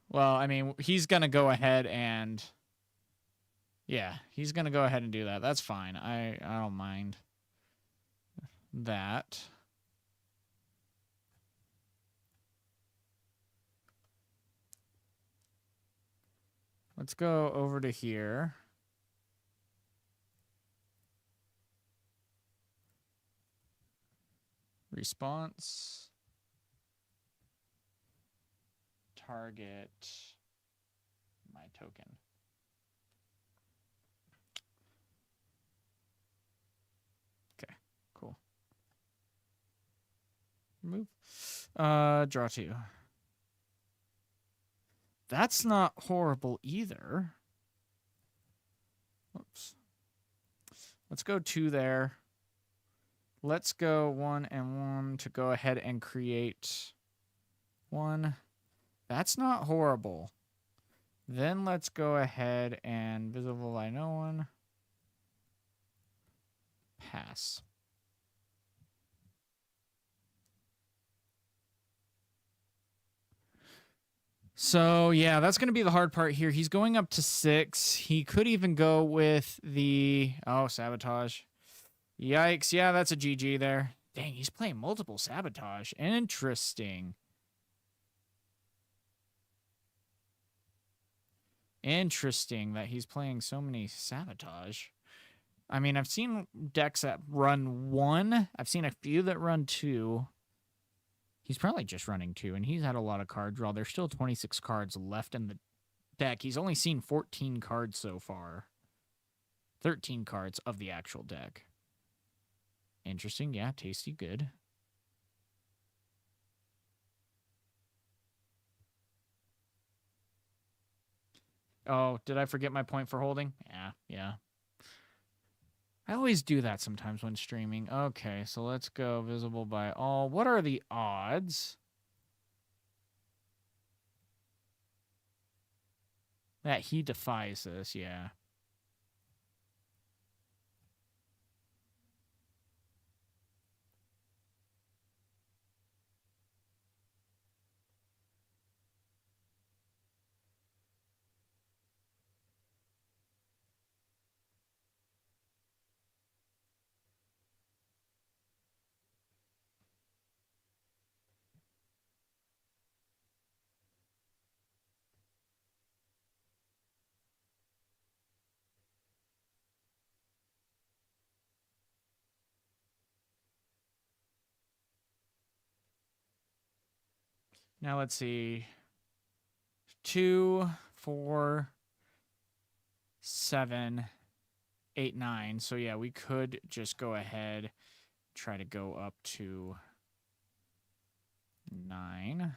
Well, I mean, he's going to go ahead and... Yeah, he's going to go ahead and do that. That's fine. I don't mind that. Let's go over to here. Response. Target my token. Okay, cool. Move. Draw 2. That's not horrible either. Whoops. Let's go 2 there. Let's go 1 and 1 to go ahead and create 1. That's not horrible. Then let's go ahead and visible by no one. Pass. So, yeah, that's going to be the hard part here. He's going up to 6. He could even go with the... Oh, Sabotage. Yikes. Yeah, that's a GG there. Dang, he's playing multiple Sabotage. Interesting. Interesting that he's playing so many Sabotage. I mean, I've seen decks that run 1. I've seen a few that run 2. He's probably just running 2, and he's had a lot of card draw. There's still 26 cards left in the deck. He's only seen 14 cards so far. 13 cards of the actual deck. Interesting. Yeah, tasty. Good. Oh, did I forget my point for holding? Yeah. I always do that sometimes when streaming. Okay, so let's go visible by all. What are the odds that he defies this? Yeah. Now let's see. 2, 4, 7, 8, 9. So yeah, we could just go ahead, try to go up to 9.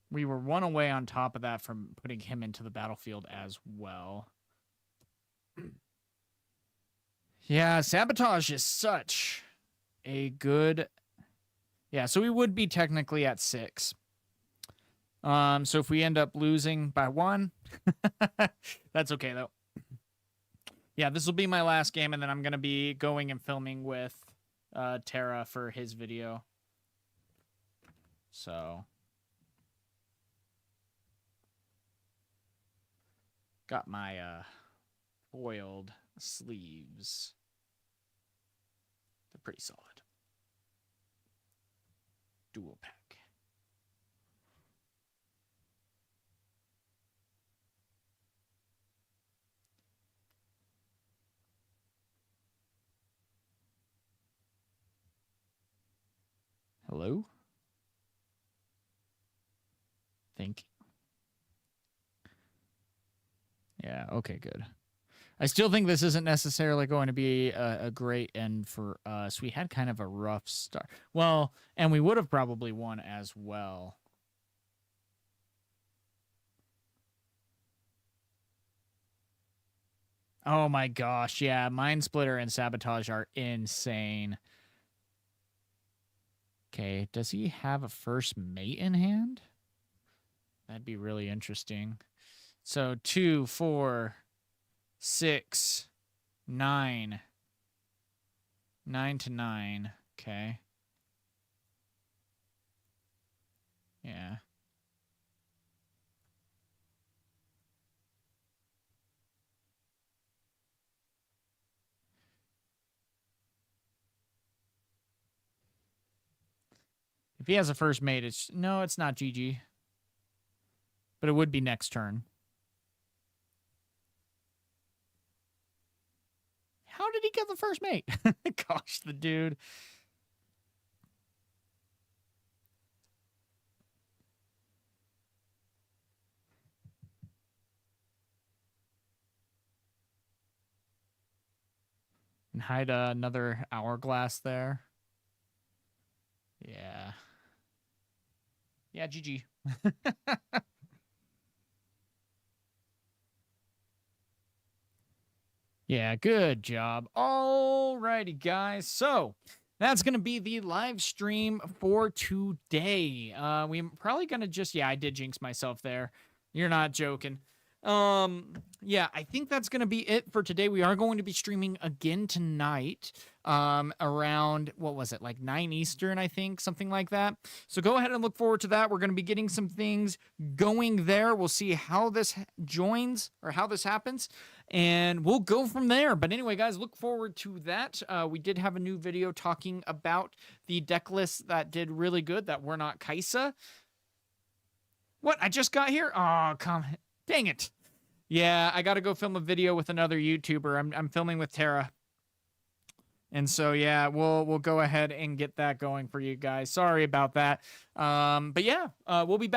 We were 1 away on top of that from putting him into the battlefield as well. Yeah, Sabotage is such a good... Yeah, so we would be technically at 6. So if we end up losing by 1, that's okay, though. Yeah, this will be my last game, and then I'm going to be going and filming with Tara for his video. So... Got my foiled sleeves. They're pretty solid. Dual pack. Hello? Thank you. Yeah, okay, good. I still think this isn't necessarily going to be a great end for us. We had kind of a rough start. Well, and we would have probably won as well. Oh my gosh, yeah, Mind Splitter and Sabotage are insane. Okay, does he have a first mate in hand? That'd be really interesting. So 2, 4, 6, 9. 9 to 9. Okay. Yeah. If he has a first mate, it's not GG. But it would be next turn. How did he get the first mate? Gosh, the dude. And hide another hourglass there. Yeah. Yeah, GG. Yeah, good job. Alrighty, guys. So that's going to be the live stream for today. We're probably going to just, yeah, I did jinx myself there. You're not joking. Yeah, I think that's going to be it for today. We are going to be streaming again tonight, around, what was it, like 9 Eastern, I think, something like that. So go ahead and look forward to that. We're going to be getting some things going there. We'll see how this joins or how this happens, and we'll go from there. But anyway, guys, look forward to that. We did have a new video talking about the deck lists that did really good that were not Kaisa. What? I just got here? Oh, dang it. Yeah, I got to go film a video with another YouTuber. I'm filming with Tara. And so, yeah, we'll go ahead and get that going for you guys. Sorry about that. But yeah, we'll be back.